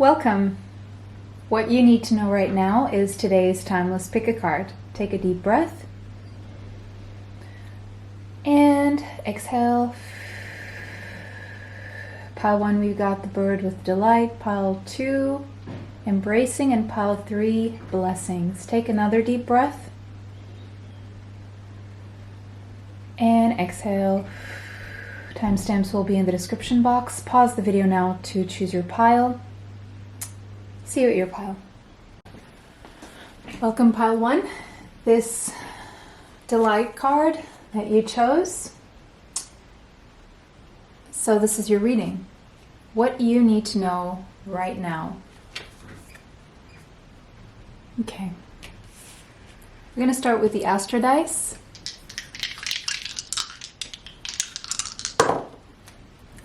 Welcome. What you need to know right now is today's timeless pick a card. Take a deep breath and exhale. Pile 1, we've got the bird with delight. Pile 2, embracing, and pile 3, blessings. Take another deep breath and exhale. Timestamps will be in the description box. Pause the video now to choose your pile. See you at your pile. Welcome, pile 1. This delight card that you chose. So this is your reading. What you need to know right now. Okay. We're going to start with the Astro dice.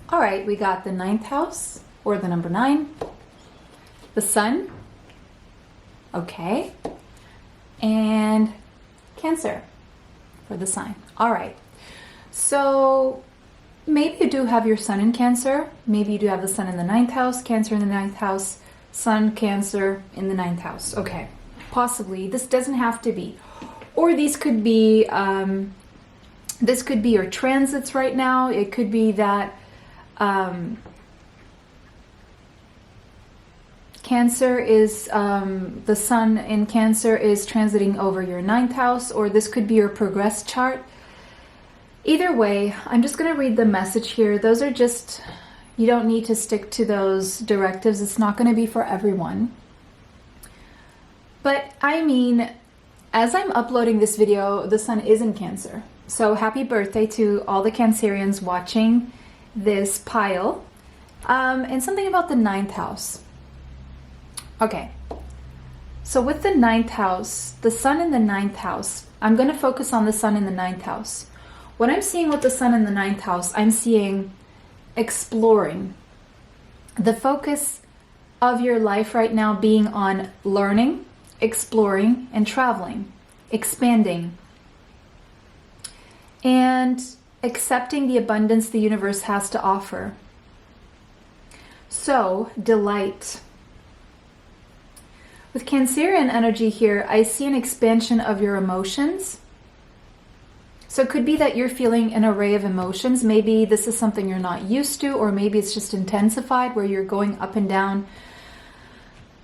All right, we got the 9th house, or the number 9. The Sun. Okay. And Cancer for the sign. All right. So maybe you do have your Sun in Cancer. Maybe you do have the Sun in the 9th house, Cancer in the 9th house, Sun, Cancer in the 9th house. Okay. Possibly. This doesn't have to be. Or these could be, this could be your transits right now. It could be that Cancer is, the Sun in Cancer is transiting over your 9th house, or this could be your progress chart. Either way, I'm just going to read the message here. Those are just, you don't need to stick to those directives. It's not going to be for everyone. But I mean, as I'm uploading this video, the Sun is in Cancer. So happy birthday to all the Cancerians watching this pile. And something about the 9th house. Okay, so with the 9th house, the Sun in the 9th house, I'm going to focus on the Sun in the 9th house. What I'm seeing with the Sun in the 9th house, I'm seeing exploring. The focus of your life right now being on learning, exploring, and traveling, expanding, and accepting the abundance the universe has to offer. So, delight. With Cancerian energy here, I see an expansion of your emotions. So it could be that you're feeling an array of emotions. Maybe this is something you're not used to, or maybe it's just intensified where you're going up and down,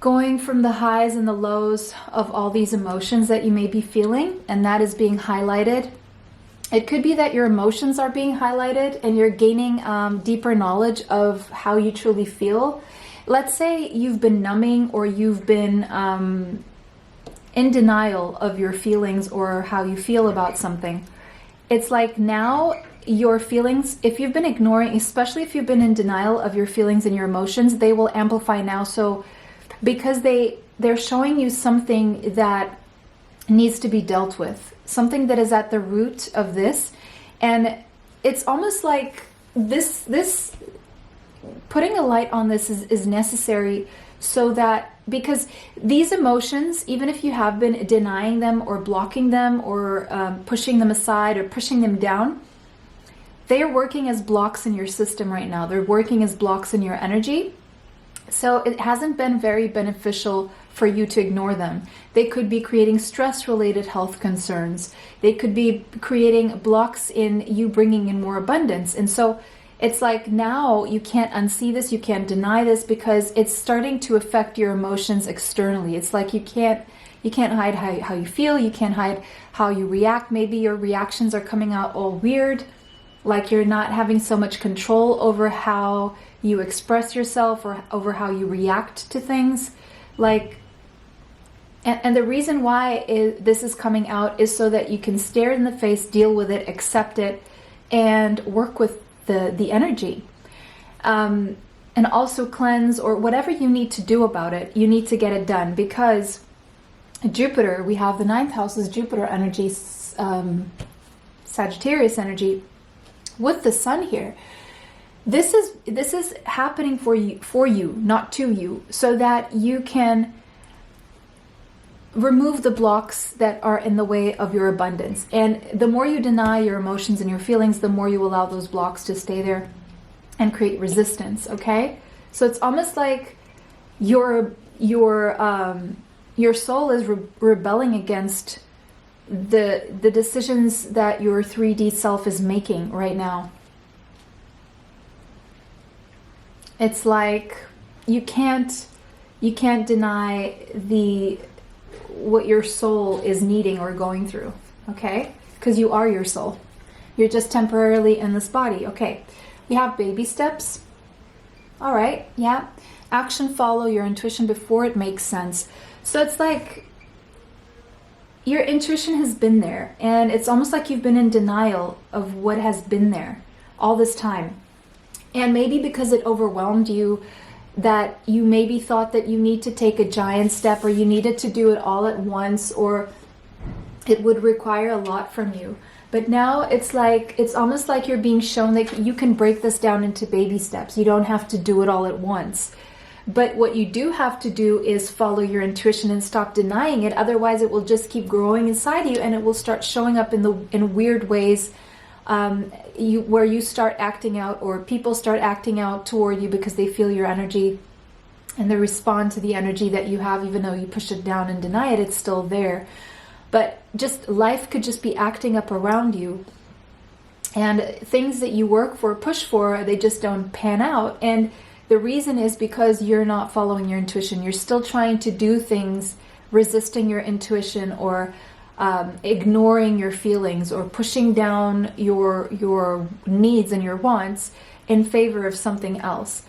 going from the highs and the lows of all these emotions that you may be feeling, and that is being highlighted. It could be that your emotions are being highlighted and you're gaining deeper knowledge of how you truly feel. Let's say you've been numbing, or you've been in denial of your feelings or how you feel about something. It's like now your feelings, if you've been ignoring, especially if you've been in denial of your feelings and your emotions, they will amplify now. So because they're showing you something that needs to be dealt with, something that is at the root of this. And it's almost like this putting a light on this is necessary, so that, because these emotions, even if you have been denying them or blocking them or pushing them aside or pushing them down, they are working as blocks in your system right now. They're working as blocks in your energy. So it hasn't been very beneficial for you to ignore them. They could be creating stress-related health concerns. They could be creating blocks in you bringing in more abundance. And so it's like now you can't unsee this, you can't deny this, because it's starting to affect your emotions externally. It's like you can't hide how you feel, you can't hide how you react. Maybe your reactions are coming out all weird, like you're not having so much control over how you express yourself or over how you react to things. Like, and the reason why this is coming out is so that you can stare it in the face, deal with it, accept it, and work with the energy, and also cleanse, or whatever you need to do about it. You need to get it done, because Jupiter, we have the 9th house is Jupiter energy, Sagittarius energy with the Sun here. This is happening for you, not to you, so that you can remove the blocks that are in the way of your abundance. And the more you deny your emotions and your feelings, the more you allow those blocks to stay there and create resistance, okay? So it's almost like your soul is rebelling against the decisions that your 3D self is making right now. It's like you can't deny what your soul is needing or going through, okay? Because you are your soul. You're just temporarily in this body. Okay, we have baby steps. All right, yeah. Action, follow your intuition before it makes sense. So it's like your intuition has been there, and it's almost like you've been in denial of what has been there all this time. And maybe because it overwhelmed you, that you maybe thought that you need to take a giant step, or you needed to do it all at once, or it would require a lot from you. But now it's almost like you're being shown that you can break this down into baby steps. You don't have to do it all at once. But what you do have to do is follow your intuition and stop denying it. Otherwise, it will just keep growing inside you, and it will start showing up in weird ways, where you start acting out, or people start acting out toward you because they feel your energy, and they respond to the energy that you have, even though you push it down and deny it. It's still there. But just life could just be acting up around you, and things that you work for, push for, they just don't pan out. And the reason is because you're not following your intuition. You're still trying to do things, resisting your intuition, or ignoring your feelings, or pushing down your needs and your wants in favor of something else.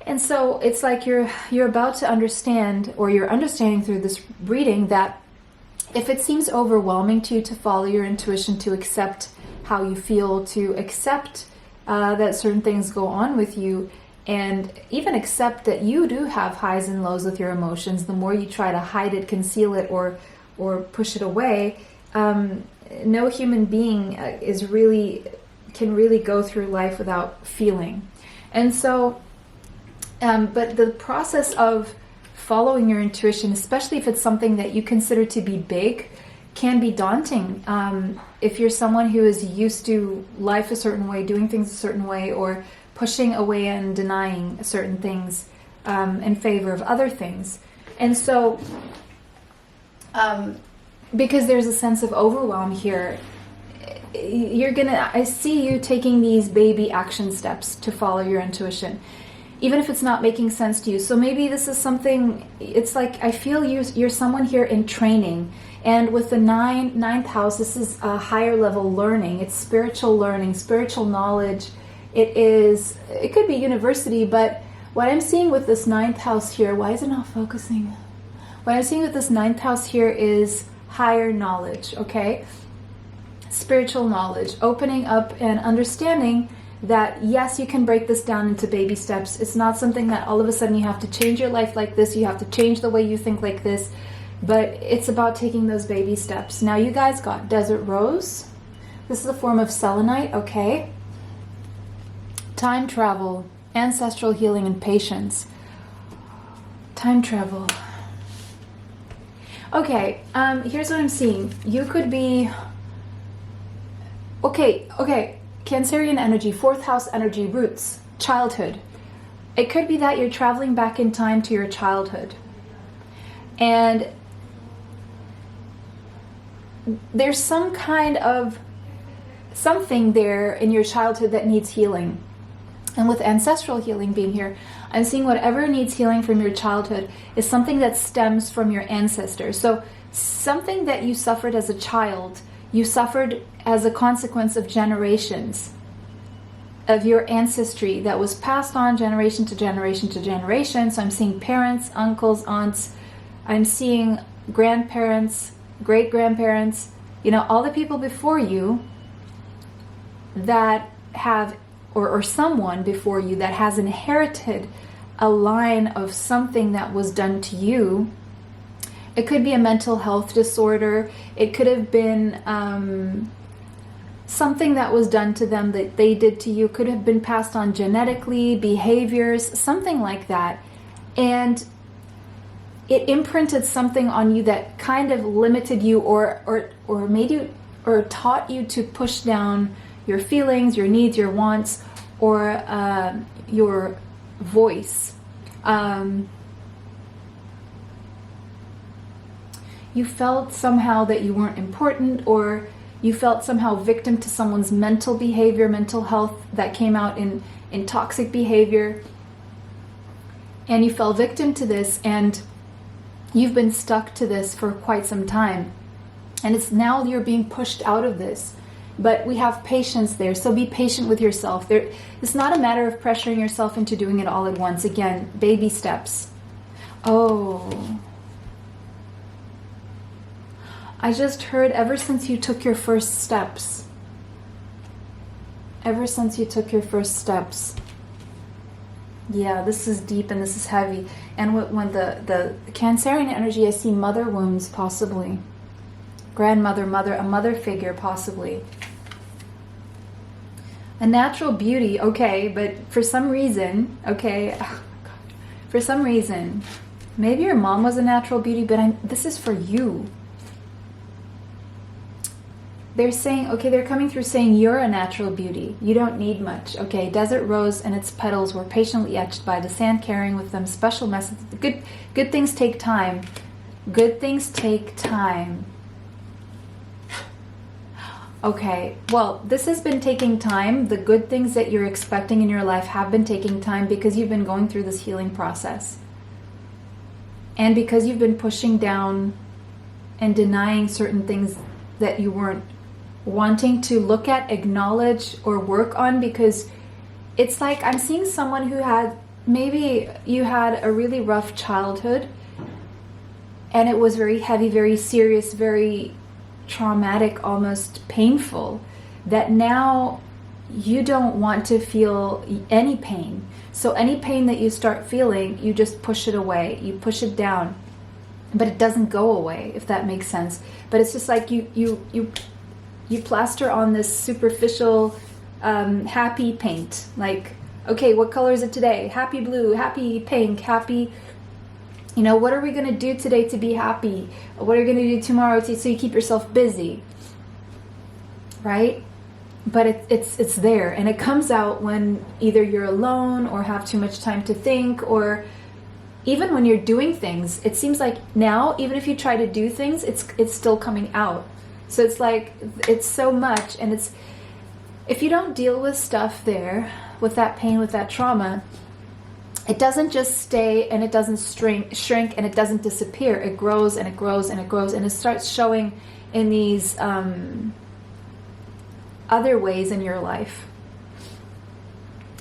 And so it's like you're about to understand, or you're understanding through this reading, that if it seems overwhelming to you to follow your intuition, to accept how you feel, to accept that certain things go on with you, and even accept that you do have highs and lows with your emotions, the more you try to hide it, conceal it, or push it away, no human being can really go through life without feeling. And so, but the process of following your intuition, especially if it's something that you consider to be big, can be daunting. If you're someone who is used to life a certain way, doing things a certain way, or pushing away and denying certain things in favor of other things. And so, because there's a sense of overwhelm here, I see you taking these baby action steps to follow your intuition, even if it's not making sense to you. So maybe this is something, it's like, I feel you're someone here in training. And with the ninth house, this is a higher level learning. It's spiritual learning, spiritual knowledge. It could be university, but what I'm seeing with this ninth house here, why is it not focusing? What I'm seeing with this ninth house here is higher knowledge, okay? Spiritual knowledge, opening up and understanding that, yes, you can break this down into baby steps. It's not something that all of a sudden you have to change your life like this, you have to change the way you think like this, but it's about taking those baby steps. Now you guys got Desert Rose. This is a form of selenite, okay? Time travel, ancestral healing, and patience. Time travel. Okay, here's what I'm seeing. You could be... Okay, Cancerian energy, 4th house energy, roots, childhood. It could be that you're traveling back in time to your childhood. And there's some kind of something there in your childhood that needs healing. And with ancestral healing being here, I'm seeing whatever needs healing from your childhood is something that stems from your ancestors. So something that you suffered as a child, you suffered as a consequence of generations of your ancestry that was passed on generation to generation to generation. So I'm seeing parents, uncles, aunts. I'm seeing grandparents, great-grandparents, all the people before you that have, or someone before you that has inherited a line of something that was done to you. It could be a mental health disorder. It could have been something that was done to them that they did to you. Could have been passed on genetically, behaviors, something like that. And it imprinted something on you that kind of limited you, or made you, or taught you to push down your feelings, your needs, your wants, or your voice. you felt somehow that you weren't important, or you felt somehow victim to someone's mental behavior, mental health that came out in toxic behavior. And you fell victim to this, and you've been stuck to this for quite some time. And it's now you're being pushed out of this. But we have patience there, so be patient with yourself. It's not a matter of pressuring yourself into doing it all at once. Again, baby steps. Oh, I just heard ever since you took your first steps. Ever since you took your first steps. Yeah, this is deep and this is heavy. And when the Cancerian energy, I see mother wounds possibly. Grandmother, mother, a mother figure possibly. A natural beauty, okay, but for some reason, okay, oh my God, for some reason, maybe your mom was a natural beauty, but this is for you. They're saying, okay, they're coming through saying you're a natural beauty. You don't need much, okay? Desert rose and its petals were patiently etched by the sand, carrying with them special messages. Good things take time. Good things take time. Okay, well, this has been taking time. The good things that you're expecting in your life have been taking time because you've been going through this healing process. And because you've been pushing down and denying certain things that you weren't wanting to look at, acknowledge, or work on, because it's like I'm seeing someone who had, maybe you had a really rough childhood and it was very heavy, very serious, very traumatic, almost painful, that now you don't want to feel any pain. So any pain that you start feeling, you just push it away, you push it down, but it doesn't go away, if that makes sense. But it's just like you plaster on this superficial happy paint, like, okay, what color is it today? Happy blue, happy pink, happy, you know, what are we going to do today to be happy? What are you going to do tomorrow so you keep yourself busy? Right? But it's there, and it comes out when either you're alone or have too much time to think, or even when you're doing things. It seems like now, even if you try to do things, it's still coming out. So it's like, it's so much, and it's, if you don't deal with stuff there, with that pain, with that trauma, it doesn't just stay, and it doesn't shrink, and it doesn't disappear. It grows and it grows and it grows, and it starts showing in these other ways in your life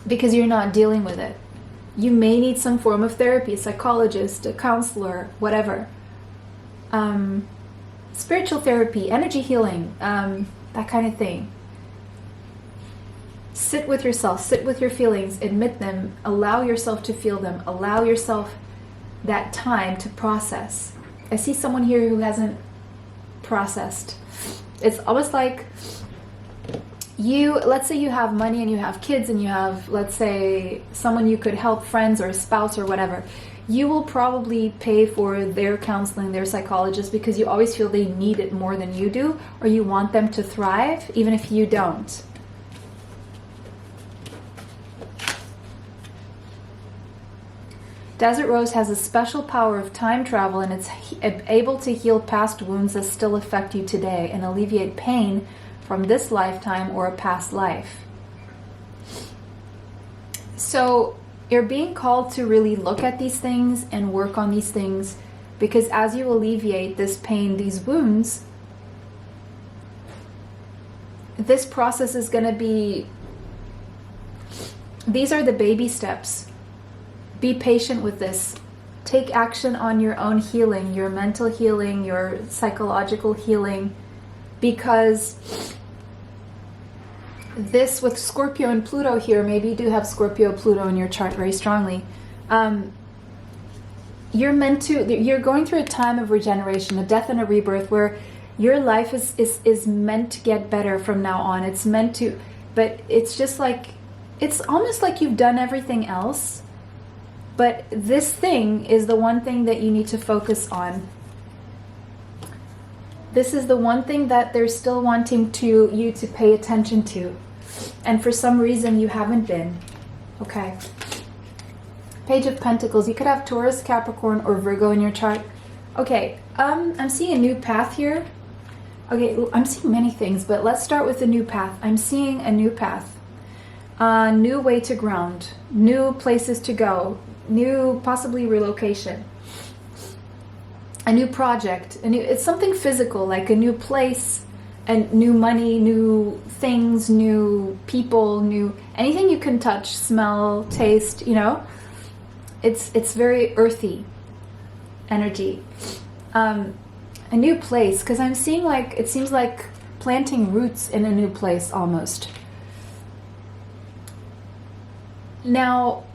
because you're not dealing with it. You may need some form of therapy, a psychologist, a counselor, whatever. Spiritual therapy, energy healing, that kind of thing. Sit with yourself, sit with your feelings, admit them, allow yourself to feel them, allow yourself that time to process. I see someone here who hasn't processed. It's almost like let's say you have money and you have kids and you have, let's say, someone you could help, friends or a spouse or whatever. You will probably pay for their counseling, their psychologist, because you always feel they need it more than you do, or you want them to thrive, even if you don't. Desert Rose has a special power of time travel, and it's able to heal past wounds that still affect you today and alleviate pain from this lifetime or a past life. So you're being called to really look at these things and work on these things, because as you alleviate this pain, these wounds, this process is going to be, these are the baby steps. Be patient with this. Take action on your own healing, your mental healing, your psychological healing, because this, with Scorpio and Pluto here, maybe you do have Scorpio, Pluto in your chart very strongly. You're going through a time of regeneration, a death and a rebirth, where your life is meant to get better from now on. It's meant to, but it's just like, it's almost like you've done everything else. But this thing is the one thing that you need to focus on. This is the one thing that they're still wanting you to pay attention to. And for some reason you haven't been. Okay. Page of Pentacles. You could have Taurus, Capricorn, or Virgo in your chart. Okay, I'm seeing a new path here. Okay, I'm seeing many things, but let's start with the new path. I'm seeing a new path, a new way to ground, new places to go, new possibly relocation, a new project, it's something physical, like a new place, and new money, new things, new people, new anything you can touch, smell, taste, you know. It's very earthy energy. A new place, because I'm seeing like, it seems like planting roots in a new place almost. Now,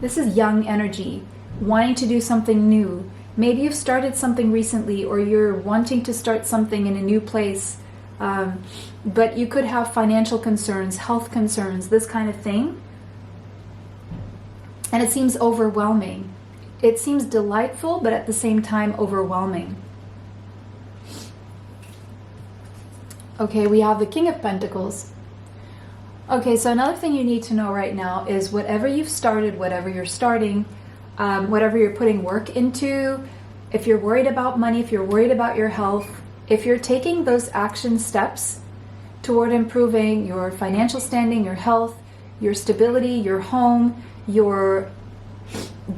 this is young energy, wanting to do something new. Maybe you've started something recently, or you're wanting to start something in a new place, but you could have financial concerns, health concerns, this kind of thing. And it seems overwhelming. It seems delightful, but at the same time overwhelming. Okay, we have the King of Pentacles. Okay, so another thing you need to know right now is whatever you've started, whatever you're starting, whatever you're putting work into, if you're worried about money, if you're worried about your health, if you're taking those action steps toward improving your financial standing, your health, your stability, your home, your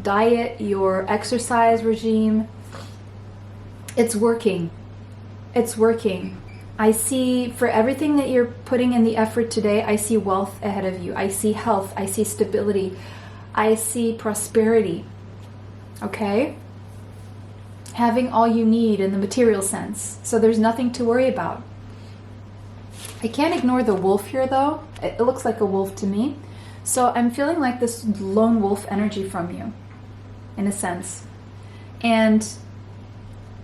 diet, your exercise regime, it's working. It's working. I see for everything that you're putting in the effort today, I see wealth ahead of you. I see health. I see stability. I see prosperity. Okay? Having all you need in the material sense. So there's nothing to worry about. I can't ignore the wolf here though. It looks like a wolf to me. So I'm feeling like this lone wolf energy from you, in a sense. And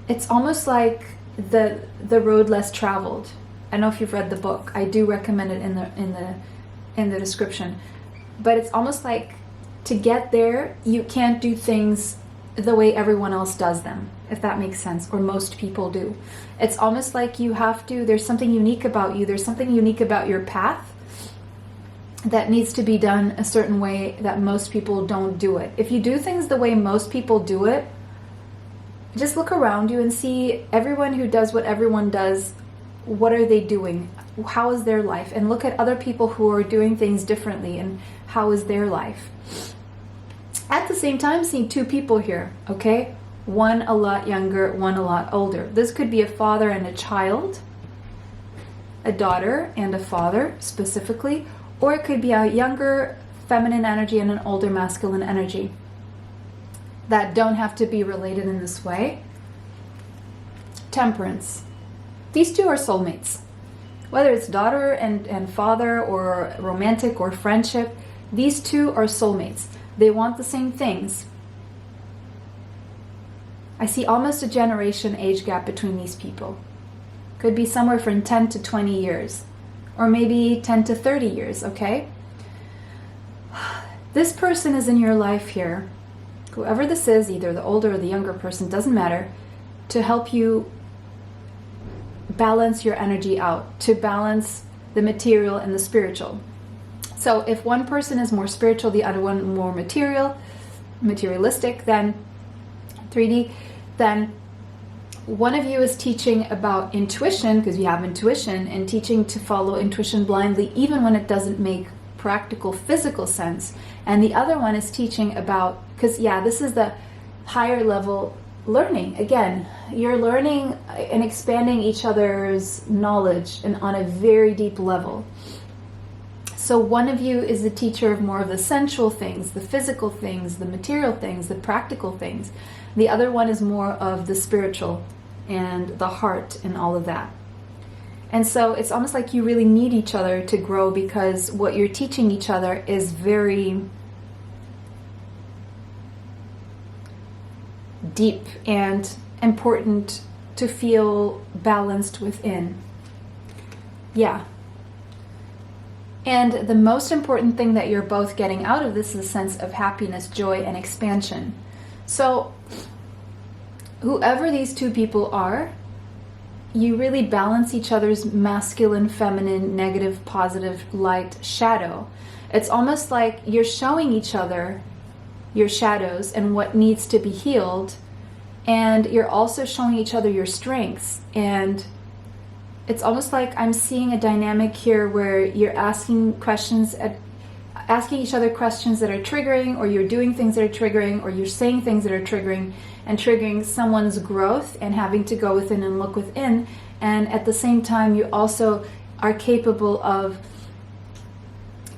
it's almost like the road less traveled. I don't know if you've read the book. I do recommend it in the description. But it's almost like to get there, you can't do things the way everyone else does them, if that makes sense, or most people do. It's almost like you have to, there's something unique about you, there's something unique about your path that needs to be done a certain way that most people don't do it. If you do things the way most people do it, just look around you and see everyone who does what everyone does, what are they doing? How is their life? And look at other people who are doing things differently and how is their life. At the same time, seeing two people here, okay? One a lot younger, one a lot older. This could be a father and a child, a daughter and a father specifically, or it could be a younger feminine energy and an older masculine energy that don't have to be related in this way. Temperance. These two are soulmates. Whether it's daughter and father, or romantic or friendship, these two are soulmates. They want the same things. I see almost a generation age gap between these people. Could be somewhere from 10 to 20 years. Or maybe 10 to 30 years, okay? This person is in your life here, whoever this is, either the older or the younger person, doesn't matter, to help you balance your energy out, to balance the material and the spiritual. So if one person is more spiritual, the other one more materialistic, then 3D, then one of you is teaching about intuition, because you have intuition, and teaching to follow intuition blindly, even when it doesn't make practical, physical sense. And the other one is teaching about, because yeah, this is the higher level learning. Again, you're learning and expanding each other's knowledge and on a very deep level. So one of you is the teacher of more of the sensual things, the physical things, the material things, the practical things. The other one is more of the spiritual and the heart and all of that. And so it's almost like you really need each other to grow, because what you're teaching each other is very deep and important to feel balanced within. Yeah. And the most important thing that you're both getting out of this is a sense of happiness, joy, and expansion. So whoever these two people are, you really balance each other's masculine, feminine, negative, positive, light, shadow. It's almost like you're showing each other your shadows and what needs to be healed. And you're also showing each other your strengths. And it's almost like I'm seeing a dynamic here where you're asking each other questions that are triggering, or you're doing things that are triggering, or you're saying things that are triggering and triggering someone's growth and having to go within and look within. And at the same time, you also are capable of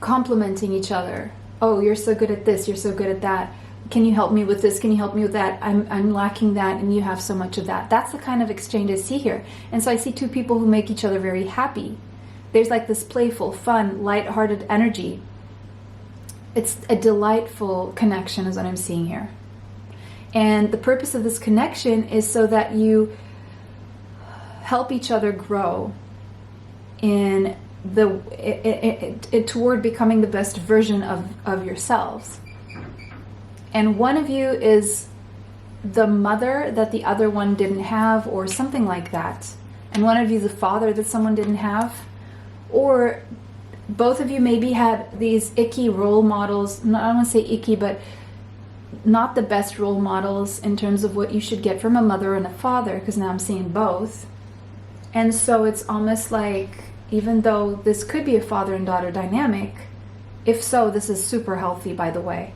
complementing each other. Oh, you're so good at this, you're so good at that. Can you help me with this? Can you help me with that? I'm lacking that, and you have so much of that. That's the kind of exchange I see here. And so I see two people who make each other very happy. There's like this playful, fun, light-hearted energy. It's a delightful connection is what I'm seeing here. And the purpose of this connection is so that you help each other grow in toward becoming the best version of yourselves. And one of you is the mother that the other one didn't have, or something like that. And one of you is the father that someone didn't have. Or both of you maybe had these icky role models. I don't want to say icky, but not the best role models in terms of what you should get from a mother and a father, because now I'm seeing both. And so it's almost like, even though this could be a father and daughter dynamic, if so, this is super healthy, by the way.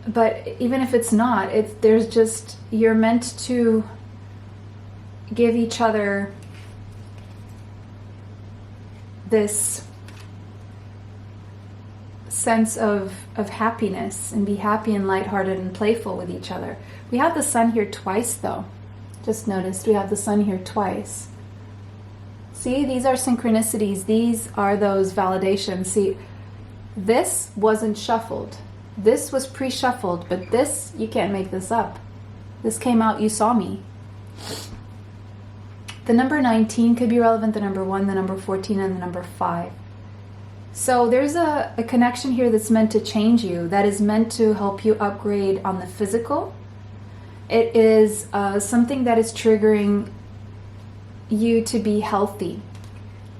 But even if it's not, there's just, you're meant to give each other this sense of happiness, and be happy and lighthearted and playful with each other. We have the sun here twice, though. Just noticed we have the sun here twice. See, these are synchronicities. These are those validations. See, this wasn't shuffled. This was pre-shuffled, but this, you can't make this up. This came out, you saw me. The number 19 could be relevant, the number 1, the number 14, and the number 5. So there's a connection here that's meant to change you, that is meant to help you upgrade on the physical. It is something that is triggering you to be healthy.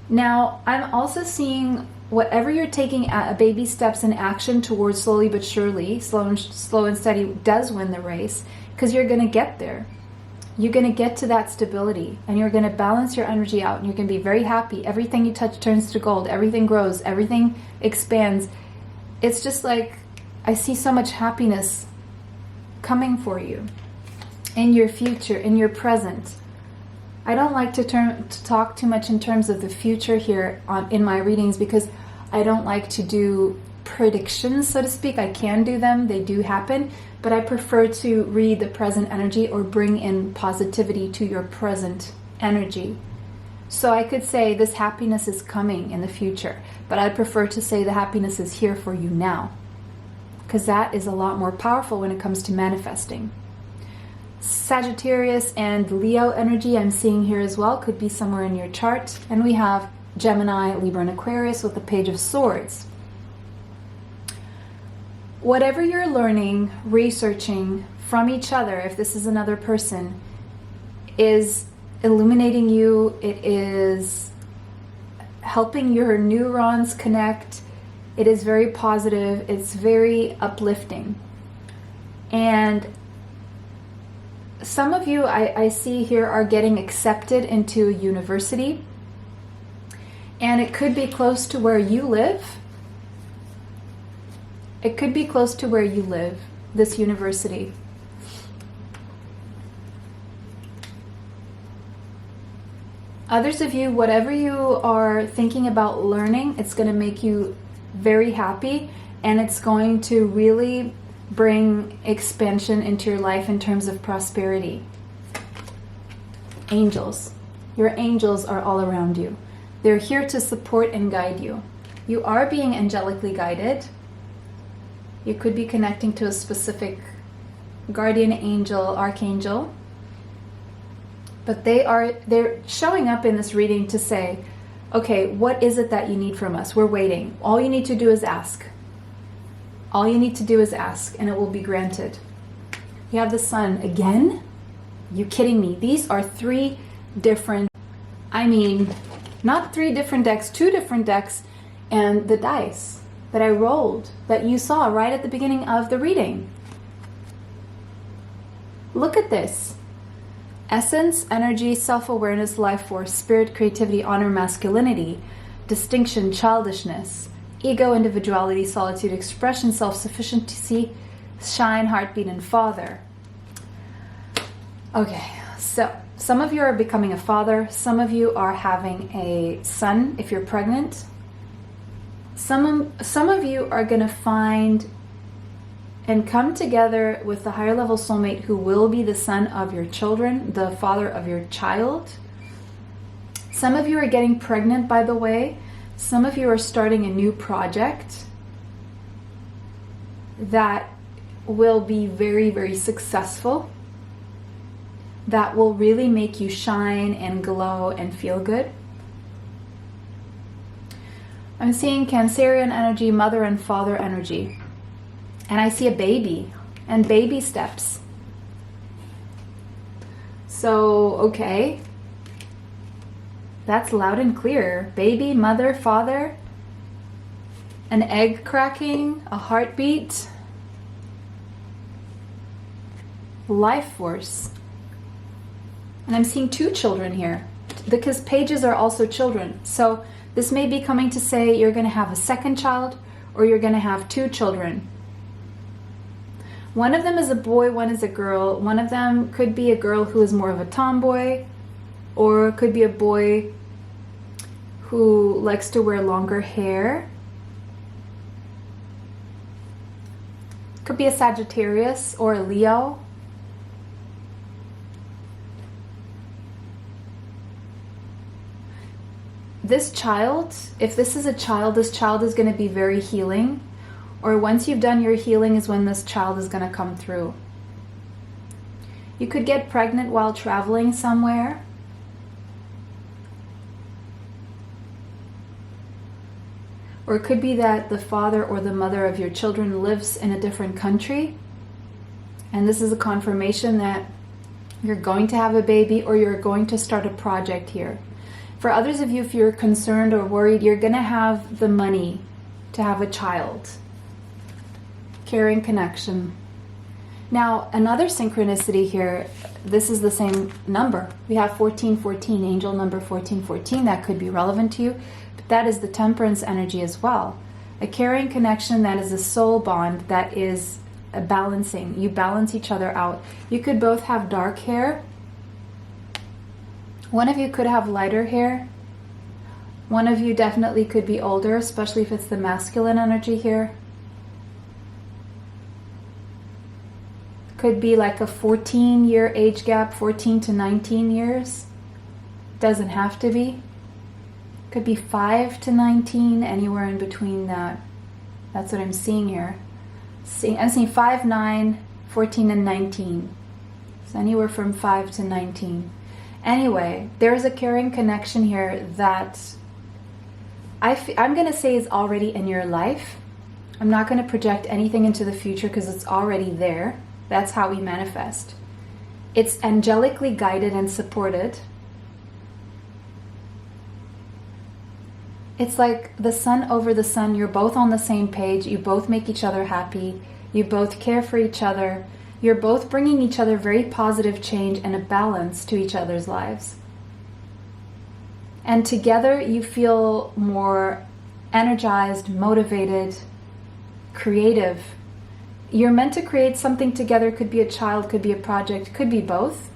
Now, I'm also seeing whatever you're taking baby steps in action towards, slowly but surely, slow and steady does win the race, because you're going to get there. You're going to get to that stability, and you're going to balance your energy out, and you're going to be very happy. Everything you touch turns to gold. Everything grows. Everything expands. It's just like, I see so much happiness coming for you in your future, in your present. I don't like to talk too much in terms of the future here in my readings, because I don't like to do predictions, so to speak. I can do them, they do happen, but I prefer to read the present energy, or bring in positivity to your present energy. So I could say this happiness is coming in the future, but I'd prefer to say the happiness is here for you now, because that is a lot more powerful when it comes to manifesting. Sagittarius and Leo energy I'm seeing here as well, could be somewhere in your chart. And we have Gemini, Libra, and Aquarius with the Page of Swords. Whatever you're learning, researching from each other, if this is another person, is illuminating you. It is helping your neurons connect. It is very positive. It's very uplifting. And some of you I see here are getting accepted into a university, and it could be close to where you live. It could be close to where you live, this university. Others of you, whatever you are thinking about learning, it's going to make you very happy, and it's going to really bring expansion into your life in terms of prosperity. Angels. Your angels are all around you. They're here to support and guide you. You are being angelically guided. You could be connecting to a specific guardian angel, archangel. But they're showing up in this reading to say, okay, what is it that you need from us? We're waiting. All you need to do is ask. All you need to do is ask, and it will be granted. You have the sun again? Are you kidding me? These are 3 different, not 3 different decks, 2 different decks, and the dice. that I rolled, that you saw right at the beginning of the reading. Look at this. Essence, energy, self-awareness, life force, spirit, creativity, honor, masculinity, distinction, childishness, ego, individuality, solitude, expression, self-sufficiency, shine, heartbeat, and father. Okay, so some of you are becoming a father. Some of you are having a son if you're pregnant. Some of you are going to find and come together with the higher level soulmate who will be the son of your children, the father of your child. Some of you are getting pregnant, by the way. Some of you are starting a new project that will be very, very successful, that will really make you shine and glow and feel good. I'm seeing Cancerian energy, mother and father energy. And I see a baby and baby steps. So, okay. That's loud and clear. Baby, mother, father, an egg cracking, a heartbeat, life force. And I'm seeing 2 children here because pages are also children. So this may be coming to say you're going to have a second child or you're going to have 2 children. One of them is a boy, one is a girl. One of them could be a girl who is more of a tomboy, or could be a boy who likes to wear longer hair. Could be a Sagittarius or a Leo. This child, if this is a child, this child is going to be very healing. Or once you've done your healing is when this child is going to come through. You could get pregnant while traveling somewhere. Or it could be that the father or the mother of your children lives in a different country. And this is a confirmation that you're going to have a baby or you're going to start a project here. For others of you, if you're concerned or worried, you're going to have the money to have a child. Caring connection. Now, another synchronicity here, this is the same number. We have 1414, angel number 1414. That could be relevant to you, but that is the temperance energy as well. A caring connection that is a soul bond, that is a balancing. You balance each other out. You could both have dark hair. One of you could have lighter hair. One of you definitely could be older, especially if it's the masculine energy here. Could be like a 14-year age gap, 14 to 19 years. Doesn't have to be. Could be 5 to 19, anywhere in between that. That's what I'm seeing here. I'm seeing 5, 9, 14, and 19. So anywhere from 5 to 19. Anyway, there's a caring connection here that I'm going to say is already in your life. I'm not going to project anything into the future because it's already there. That's how we manifest. It's angelically guided and supported. It's like the sun over the sun. You're both on the same page. You both make each other happy. You both care for each other. You're both bringing each other very positive change and a balance to each other's lives. And together you feel more energized, motivated, creative. You're meant to create something together. Could be a child, could be a project, could be both.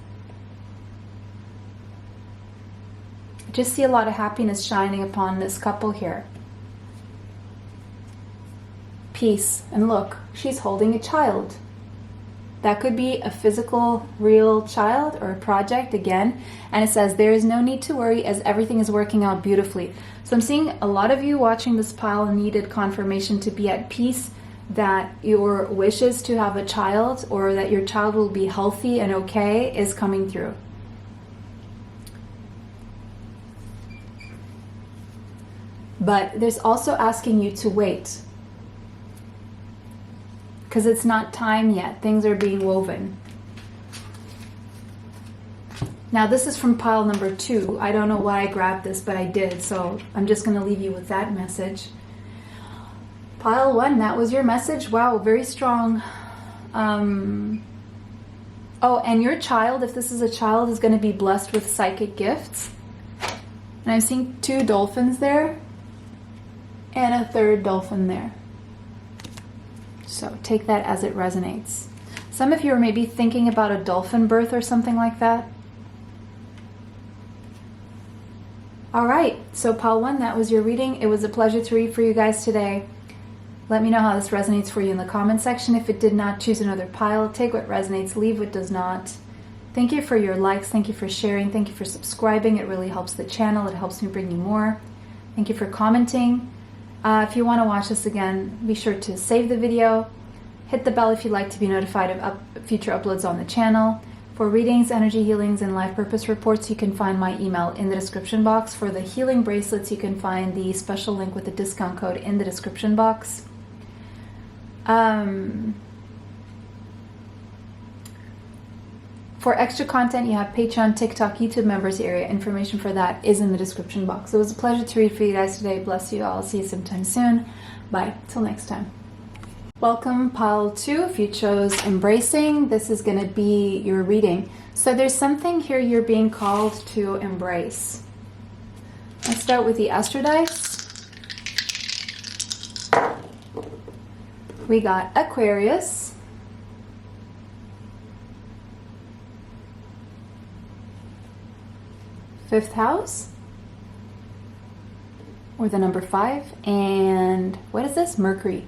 Just see a lot of happiness shining upon this couple here. Peace. And look, she's holding a child. That could be a physical, real child or a project again. And it says, there is no need to worry as everything is working out beautifully. So I'm seeing a lot of you watching this pile needed confirmation to be at peace, that your wishes to have a child or that your child will be healthy and okay is coming through. But there's also asking you to wait, because it's not time yet. Things are being woven. Now this is from pile number 2. I don't know why I grabbed this, but I did. So I'm just going to leave you with that message. Pile 1, that was your message. Wow, very strong. Oh, and your child, if this is a child, is going to be blessed with psychic gifts. And I'm seeing 2 dolphins there and a 3rd dolphin there. So take that as it resonates. Some of you are maybe thinking about a dolphin birth or something like that. All right, so pile 1, that was your reading. It was a pleasure to read for you guys today. Let me know how this resonates for you in the comment section. If it did not, choose another pile. Take what resonates, leave what does not. Thank you for your likes. Thank you for sharing. Thank you for subscribing. It really helps the channel. It helps me bring you more. Thank you for commenting. If you want to watch this again, be sure to save the video. Hit the bell if you'd like to be notified of future uploads on the channel. For readings, energy healings, and life purpose reports, you can find my email in the description box. For the healing bracelets, you can find the special link with the discount code in the description box. For extra content, you have Patreon, TikTok, YouTube members area. Information for that is in the description box. It was a pleasure to read for you guys today. Bless you all. I'll see you sometime soon. Bye. Till next time. Welcome, pile 2. If you chose embracing, this is going to be your reading. So there's something here you're being called to embrace. Let's start with the Astro dice. We got Aquarius, fifth house, or the number 5, and what is this? Mercury.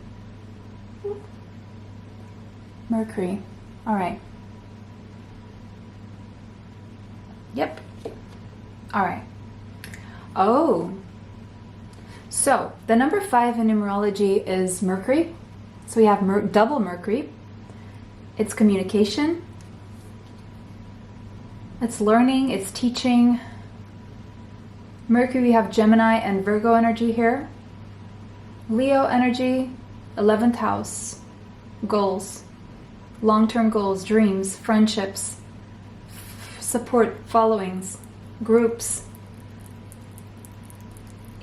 Mercury. All right. Yep. All right. Oh. So the number 5 in numerology is Mercury. So we have double Mercury. It's communication. It's learning. It's teaching. Mercury, we have Gemini and Virgo energy here. Leo energy, 11th house. Goals. Long-term goals, dreams, friendships, support, followings, groups,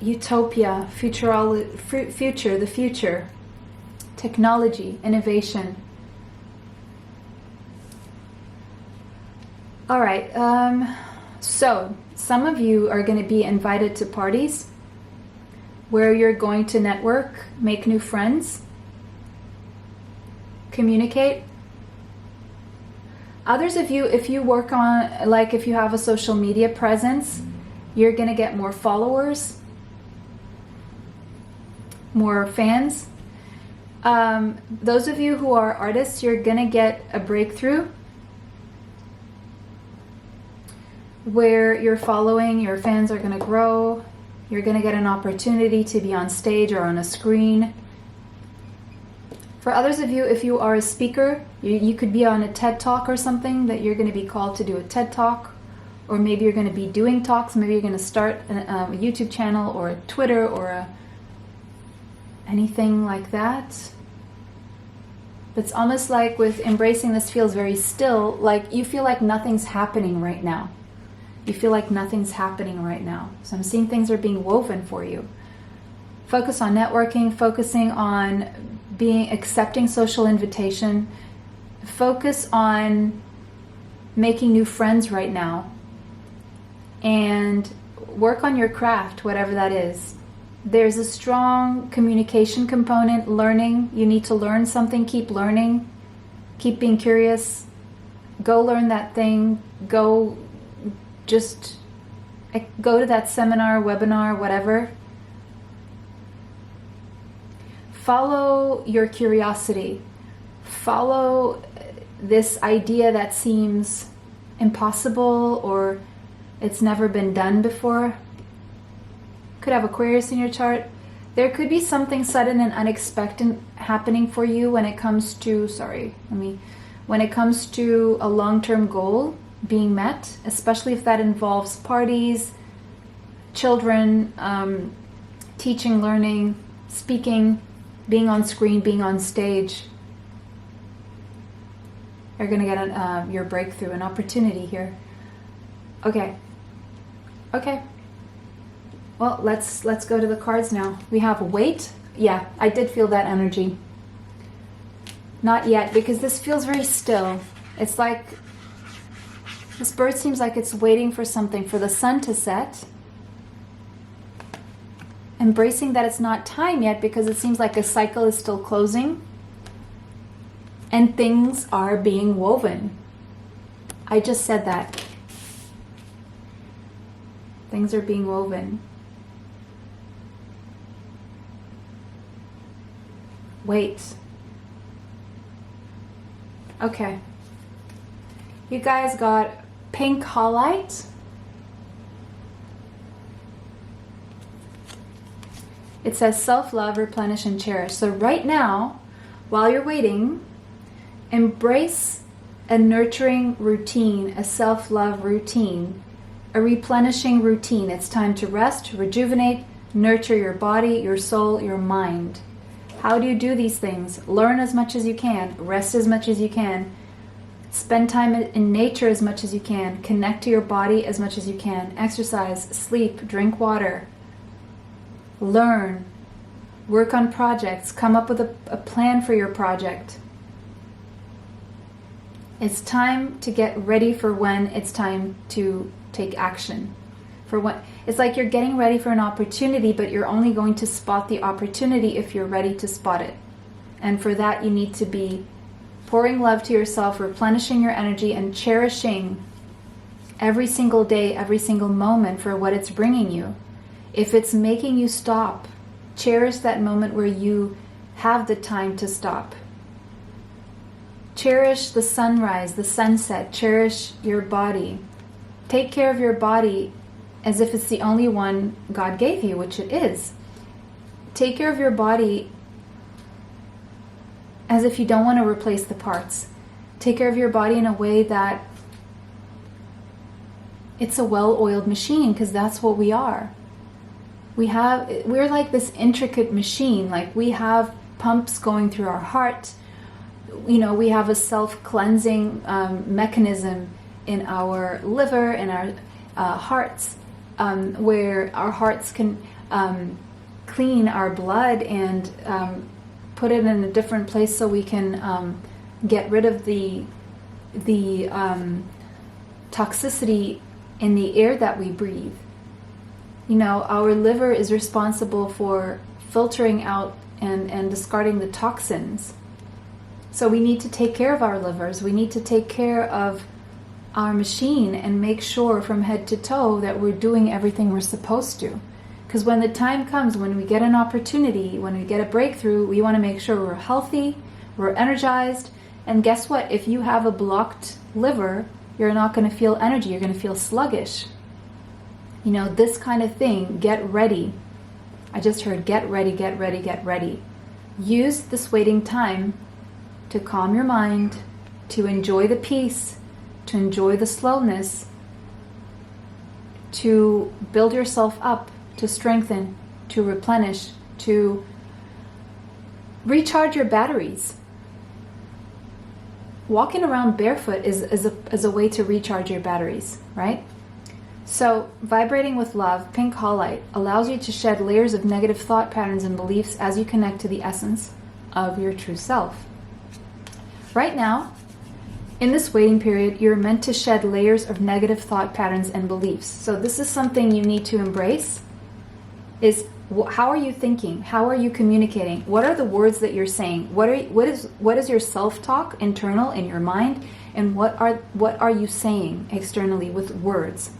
utopia, future, the future, technology, innovation. All right, so some of you are going to be invited to parties where you're going to network, make new friends, communicate. Others of you, if you work on, like if you have a social media presence, you're going to get more followers, more fans. Those of you who are artists, you're going to get a breakthrough where your following, your fans are going to grow. You're going to get an opportunity to be on stage or on a screen. For others of you, if you are a speaker, you could be on a TED Talk or something that you're going to be called to do a TED Talk, or maybe you're going to be doing talks. Maybe you're going to start a YouTube channel or a Twitter or anything like that. It's almost like with embracing, this feels very still, like you feel like nothing's happening right now. You feel like nothing's happening right now. So I'm seeing things are being woven for you. Focus on networking, focusing on accepting social invitation. Focus on making new friends right now. And work on your craft, whatever that is. There's a strong communication component, learning. You need to learn something, keep learning. Keep being curious. Go learn that thing. Go to that seminar, webinar, whatever. Follow your curiosity. Follow this idea that seems impossible or it's never been done before. Could have Aquarius in your chart. There could be something sudden and unexpected happening for you when it comes to, when it comes to a long-term goal being met, especially if that involves parties, children, teaching, learning, speaking, being on screen, being on stage. You're going to get your breakthrough, an opportunity here. Okay. Well, let's go to the cards now. We have Wait. Yeah, I did feel that energy. Not yet, because this feels very still. It's like this bird seems like it's waiting for something, for the sun to set. Embracing that it's not time yet, because it seems like a cycle is still closing and things are being woven. I just said that. Things are being woven. Wait. Okay. You guys got pink highlight. It says self-love, replenish, and cherish. So right now, while you're waiting, embrace a nurturing routine, a self-love routine, a replenishing routine. It's time to rest, rejuvenate, nurture your body, your soul, your mind. How do you do these things? Learn as much as you can, rest as much as you can, spend time in nature as much as you can, connect to your body as much as you can, exercise, sleep, drink water, learn, work on projects, come up with a plan for your project. It's time to get ready for when it's time to take action. For what it's like you're getting ready for an opportunity, but you're only going to spot the opportunity if you're ready to spot it. And for that, you need to be pouring love to yourself, replenishing your energy, and cherishing every single day, every single moment for what it's bringing you. If it's making you stop, cherish that moment where you have the time to stop. Cherish the sunrise, the sunset. Cherish your body. Take care of your body as if it's the only one God gave you, which it is. Take care of your body as if you don't want to replace the parts. Take care of your body in a way that it's a well-oiled machine, because that's what we are. We're like this intricate machine. Like, we have pumps going through our heart. You know, we have a self-cleansing mechanism in our liver, in our hearts, where our hearts can clean our blood and put it in a different place so we can get rid of the toxicity in the air that we breathe. You know, our liver is responsible for filtering out and discarding the toxins. So we need to take care of our livers. We need to take care of our machine and make sure from head to toe that we're doing everything we're supposed to. Because when the time comes, when we get an opportunity, when we get a breakthrough, we want to make sure we're healthy, we're energized. And guess what? If you have a blocked liver, you're not going to feel energy. You're going to feel sluggish. You know, this kind of thing. Get ready. I just heard get ready, get ready, get ready. Use this waiting time to calm your mind, to enjoy the peace, to enjoy the slowness, to build yourself up, to strengthen, to replenish, to recharge your batteries. Walking around barefoot is a way to recharge your batteries, right? So, vibrating with love, pink highlight, allows you to shed layers of negative thought patterns and beliefs as you connect to the essence of your true self. Right now, in this waiting period, you're meant to shed layers of negative thought patterns and beliefs. So this is something you need to embrace, is how are you thinking? How are you communicating? What are the words that you're saying? What is your self-talk internal in your mind? And what are you saying externally with words?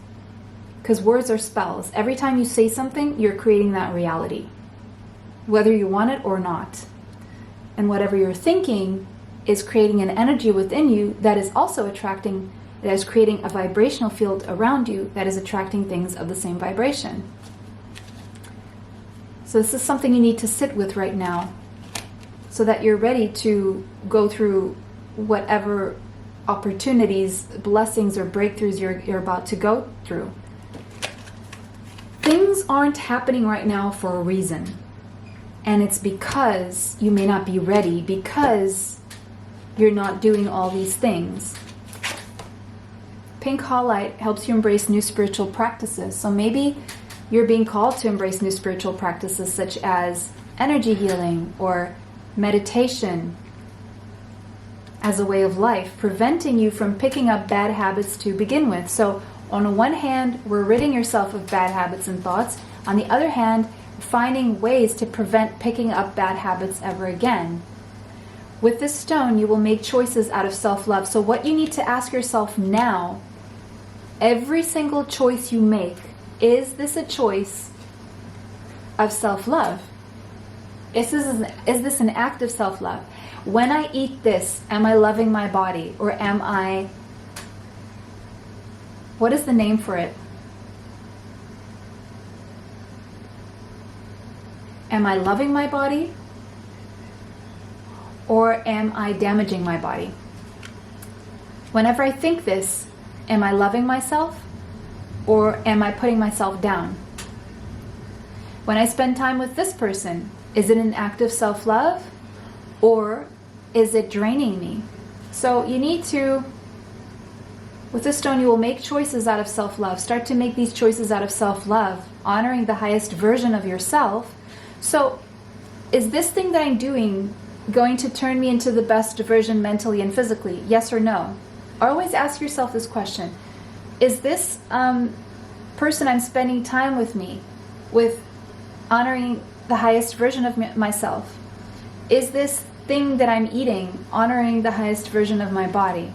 Because words are spells. Every time you say something, you're creating that reality, whether you want it or not. And whatever you're thinking is creating an energy within you that is also attracting, that is creating a vibrational field around you that is attracting things of the same vibration. So this is something you need to sit with right now so that you're ready to go through whatever opportunities, blessings, or breakthroughs you're about to go through. Things aren't happening right now for a reason. And it's because you may not be ready, because you're not doing all these things. Pink highlight helps you embrace new spiritual practices. So maybe you're being called to embrace new spiritual practices such as energy healing or meditation as a way of life, preventing you from picking up bad habits to begin with. So on the one hand, we're ridding yourself of bad habits and thoughts. On the other hand, finding ways to prevent picking up bad habits ever again. With this stone, you will make choices out of self-love. So what you need to ask yourself now, every single choice you make, is this a choice of self-love? Is this an act of self-love? When I eat this, am I loving my body? Or am I... What is the name for it? Am I loving my body? Or am I damaging my body? Whenever I think this, am I loving myself? Or am I putting myself down? When I spend time with this person, is it an act of self-love? Or is it draining me? So you need to, with this stone, you will make choices out of self-love. Start to make these choices out of self-love, honoring the highest version of yourself. So is this thing that I'm doing going to turn me into the best version mentally and physically? Yes or no? Always ask yourself this question. Is this person I'm spending time with honoring the highest version of myself? Is this thing that I'm eating honoring the highest version of my body?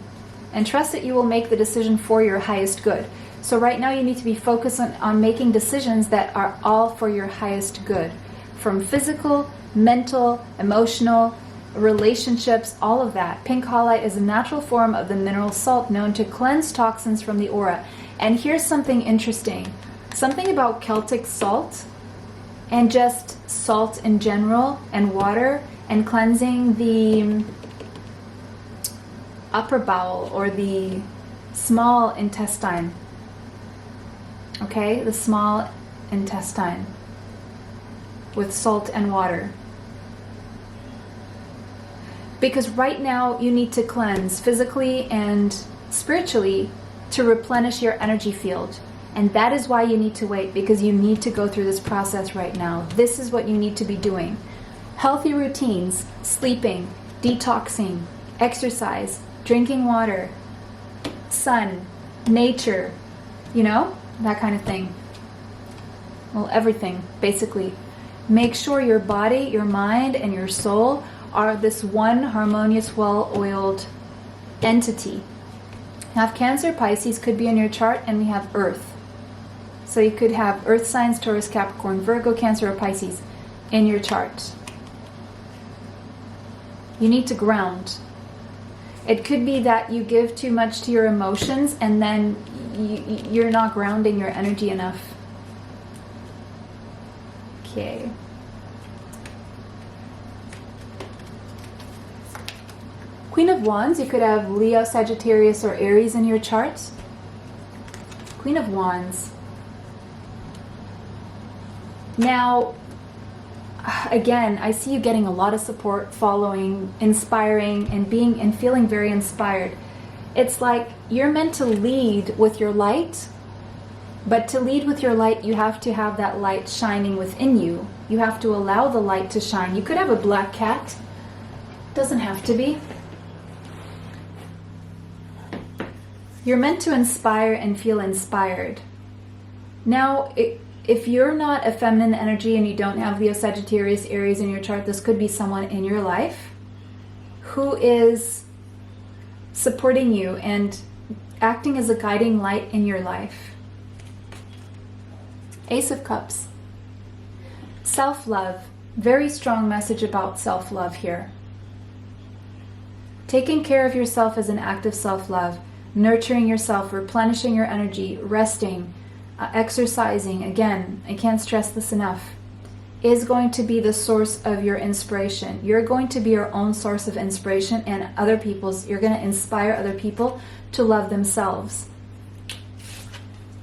And trust that you will make the decision for your highest good. So right now you need to be focused on making decisions that are all for your highest good. From physical, mental, emotional, relationships, all of that. Pink halite is a natural form of the mineral salt known to cleanse toxins from the aura. And here's something interesting. Something about Celtic salt and just salt in general and water and cleansing the upper bowel or the small intestine. Okay, the small intestine with salt and water. Because right now you need to cleanse physically and spiritually to replenish your energy field. And that is why you need to wait, because you need to go through this process right now. This is what you need to be doing. Healthy routines, sleeping, detoxing, exercise, drinking water, sun, nature, you know, that kind of thing. Well, everything, basically. Make sure your body, your mind, and your soul are this one harmonious, well-oiled entity. Now, if Cancer, Pisces could be in your chart, and we have Earth. So you could have Earth signs, Taurus, Capricorn, Virgo, Cancer, or Pisces in your chart. You need to ground. It could be that you give too much to your emotions and then you're not grounding your energy enough. Okay. Queen of Wands, you could have Leo, Sagittarius, or Aries in your chart. Queen of Wands. Now, again, I see you getting a lot of support, following, inspiring, and being and feeling very inspired. It's like you're meant to lead with your light, but to lead with your light, you have to have that light shining within you. You have to allow the light to shine. You could have a black cat. Doesn't have to be. You're meant to inspire and feel inspired. Now, if you're not a feminine energy and you don't have Leo, Sagittarius, Aries in your chart, this could be someone in your life who is supporting you and acting as a guiding light in your life. Ace of Cups. Self-love. Very strong message about self-love here. Taking care of yourself is an act of self-love. Nurturing yourself, replenishing your energy, resting, exercising, again, I can't stress this enough, is going to be the source of your inspiration. You're going to be your own source of inspiration and other people's. You're going to inspire other people to love themselves.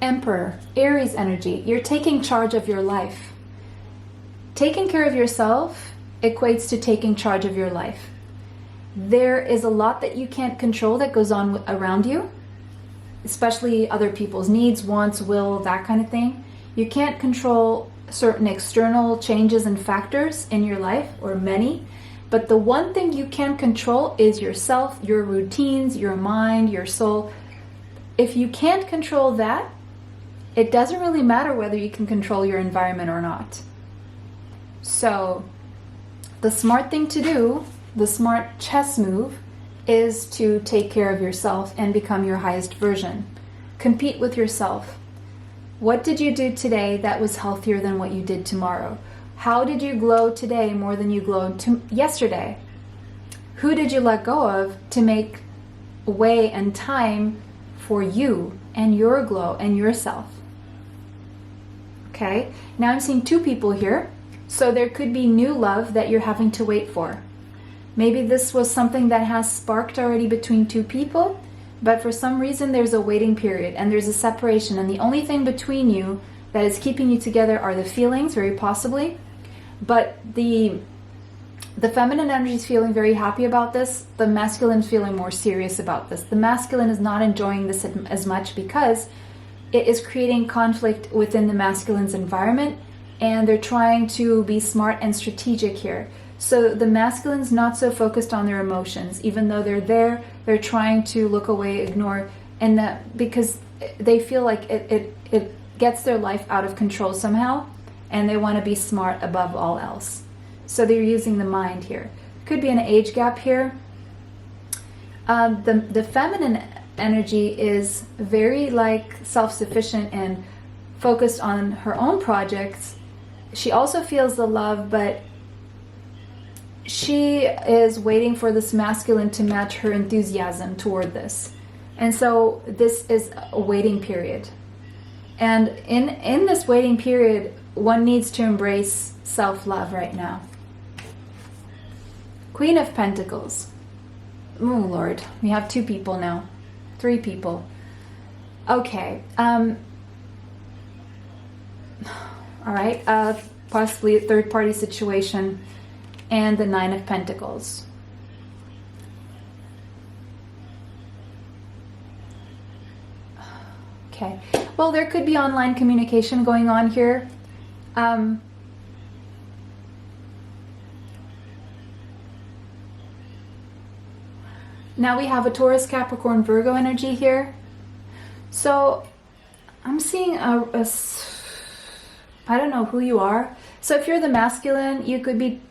Emperor, Aries energy. You're taking charge of your life. Taking care of yourself equates to taking charge of your life. There is a lot that you can't control that goes on around you, especially other people's needs, wants, will, that kind of thing. You can't control certain external changes and factors in your life, or many, but the one thing you can control is yourself, your routines, your mind, your soul. If you can't control that, it doesn't really matter whether you can control your environment or not. So the smart thing to do, the smart chess move, is to take care of yourself and become your highest version. Compete with yourself. What did you do today that was healthier than what you did tomorrow? How did you glow today more than you glowed yesterday? Who did you let go of to make way and time for you and your glow and yourself? Okay, now I'm seeing two people here. So there could be new love that you're having to wait for. Maybe this was something that has sparked already between two people, but for some reason there's a waiting period and there's a separation, and the only thing between you that is keeping you together are the feelings, very possibly. But the feminine energy is feeling very happy about this. The masculine is feeling more serious about this. The masculine is not enjoying this as much because it is creating conflict within the masculine's environment, and they're trying to be smart and strategic here. So the masculine's not so focused on their emotions. Even though they're there, they're trying to look away, ignore, and that because they feel like it gets their life out of control somehow, and they want to be smart above all else. So they're using the mind here. Could be an age gap here. The feminine energy is very like self-sufficient and focused on her own projects. She also feels the love, but she is waiting for this masculine to match her enthusiasm toward this. And so this is a waiting period. And in this waiting period, one needs to embrace self-love right now. Queen of Pentacles. Oh, Lord. We have two people now. Three people. Okay. All right. Possibly a third-party situation. And the Nine of Pentacles. Okay. Well, there could be online communication going on here. Now we have a Taurus, Capricorn, Virgo energy here. So I'm seeing I don't know who you are. So if you're the masculine, you could be...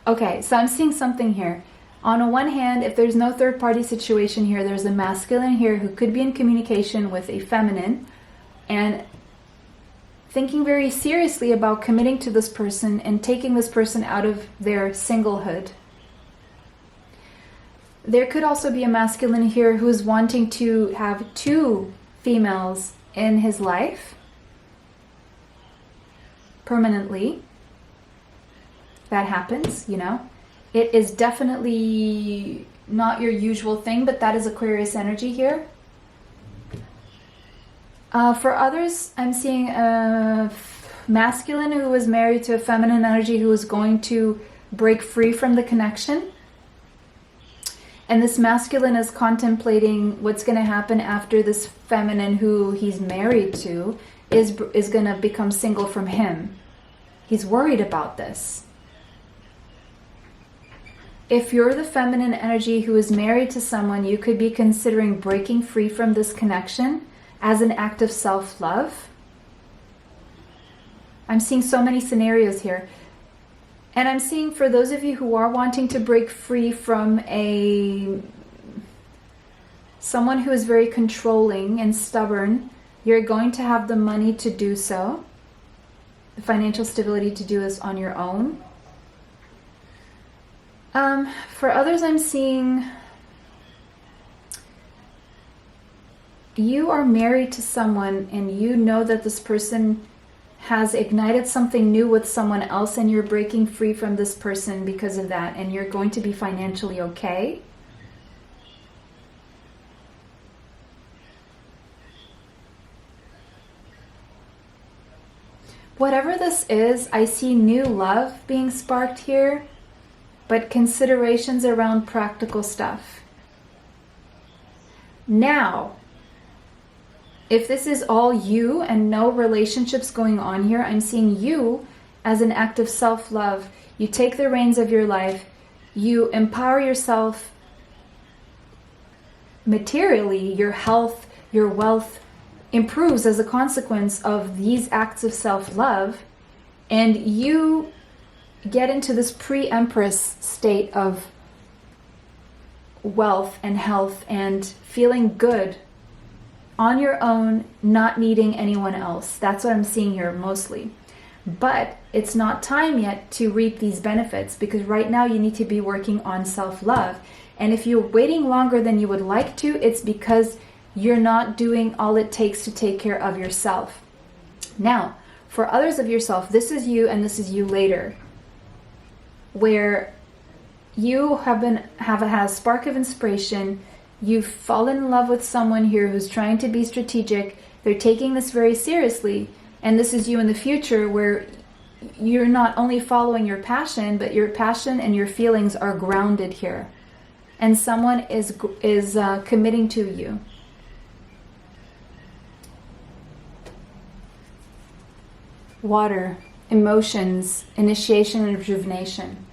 Okay, so I'm seeing something here. On the one hand, if there's no third-party situation here, there's a masculine here who could be in communication with a feminine and thinking very seriously about committing to this person and taking this person out of their singlehood. There could also be a masculine here who's wanting to have two females in his life permanently. That happens, you know. It is definitely not your usual thing, but that is Aquarius energy here. For others, I'm seeing a masculine who was married to a feminine energy who is going to break free from the connection. And this masculine is contemplating what's going to happen after this feminine who he's married to is going to become single from him. He's worried about this. If you're the feminine energy who is married to someone, you could be considering breaking free from this connection as an act of self-love. I'm seeing so many scenarios here. And I'm seeing for those of you who are wanting to break free from someone who is very controlling and stubborn, you're going to have the money to do so, the financial stability to do this on your own. For others, I'm seeing you are married to someone and you know that this person has ignited something new with someone else, and you're breaking free from this person because of that, and you're going to be financially okay. Whatever this is, I see new love being sparked here, but considerations around practical stuff. Now, If this is all you and no relationships going on here, I'm seeing you as an act of self-love. You take the reins of your life. You empower yourself materially. Your health, your wealth improves as a consequence of these acts of self-love. And you get into this pre-empress state of wealth and health and feeling good on your own, not needing anyone else. That's what I'm seeing here mostly. But it's not time yet to reap these benefits, because right now you need to be working on self-love. And if you're waiting longer than you would like to, it's because you're not doing all it takes to take care of yourself. Now, for others of yourself, this is you and this is you later, where you have had a spark of inspiration. You've fallen in love with someone here who's trying to be strategic. They're taking this very seriously. And this is you in the future, where you're not only following your passion, but your passion and your feelings are grounded here. And someone is committing to you. Water, emotions, initiation and rejuvenation.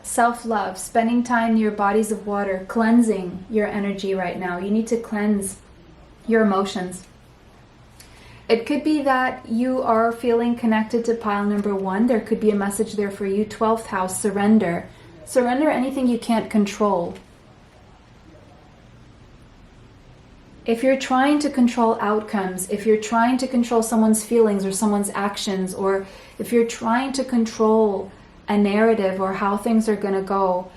Self-love, spending time near bodies of water, cleansing your energy right now. You need to cleanse your emotions. It could be that you are feeling connected to pile number 1. There could be a message there for you. 12th house, surrender. Surrender anything you can't control. If you're trying to control outcomes, if you're trying to control someone's feelings or someone's actions, or if you're trying to control a narrative or how things are going to go,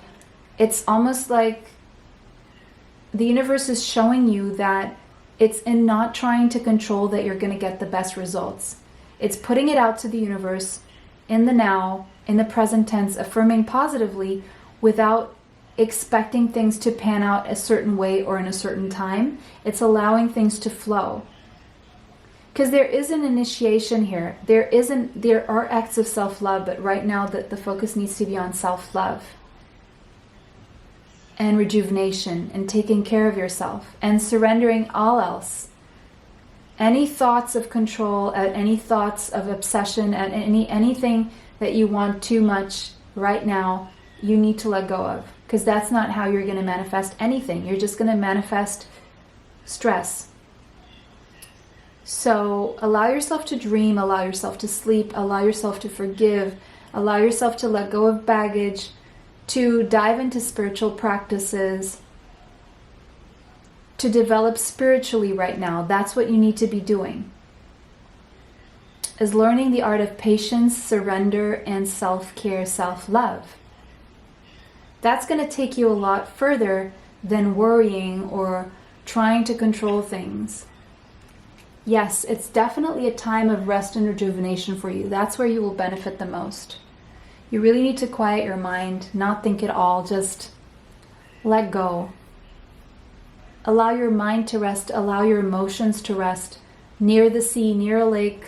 it's almost like the universe is showing you that it's in not trying to control that you're going to get the best results. It's putting it out to the universe in the now, in the present tense, affirming positively without expecting things to pan out a certain way or in a certain time. It's allowing things to flow. Because there is an initiation here. There are acts of self-love, but right now the focus needs to be on self-love and rejuvenation and taking care of yourself and surrendering all else. Any thoughts of control, any thoughts of obsession, and anything that you want too much right now, you need to let go of, because that's not how you're going to manifest anything. You're just going to manifest stress. So allow yourself to dream, allow yourself to sleep, allow yourself to forgive, allow yourself to let go of baggage, to dive into spiritual practices, to develop spiritually right now. That's what you need to be doing, is learning the art of patience, surrender, and self-care, self-love. That's going to take you a lot further than worrying or trying to control things. Yes, it's definitely a time of rest and rejuvenation for you. That's where you will benefit the most. You really need to quiet your mind, not think at all, just let go. Allow your mind to rest, allow your emotions to rest, near the sea, near a lake,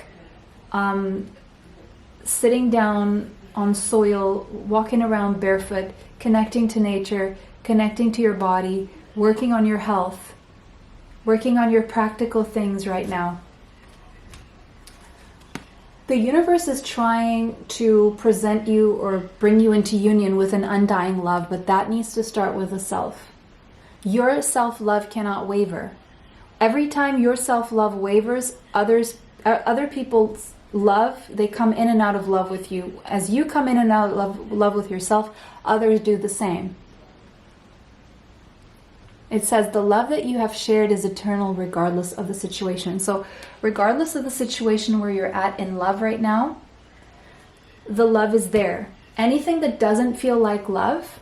sitting down on soil, walking around barefoot, connecting to nature, connecting to your body, working on your health, working on your practical things right now. The universe is trying to present you or bring you into union with an undying love, but that needs to start with the self. Your self-love cannot waver. Every time your self-love wavers, other people's love, they come in and out of love with you. As you come in and out of love with yourself, others do the same. It says the love that you have shared is eternal regardless of the situation. So regardless of the situation where you're at in love right now, the love is there. Anything that doesn't feel like love,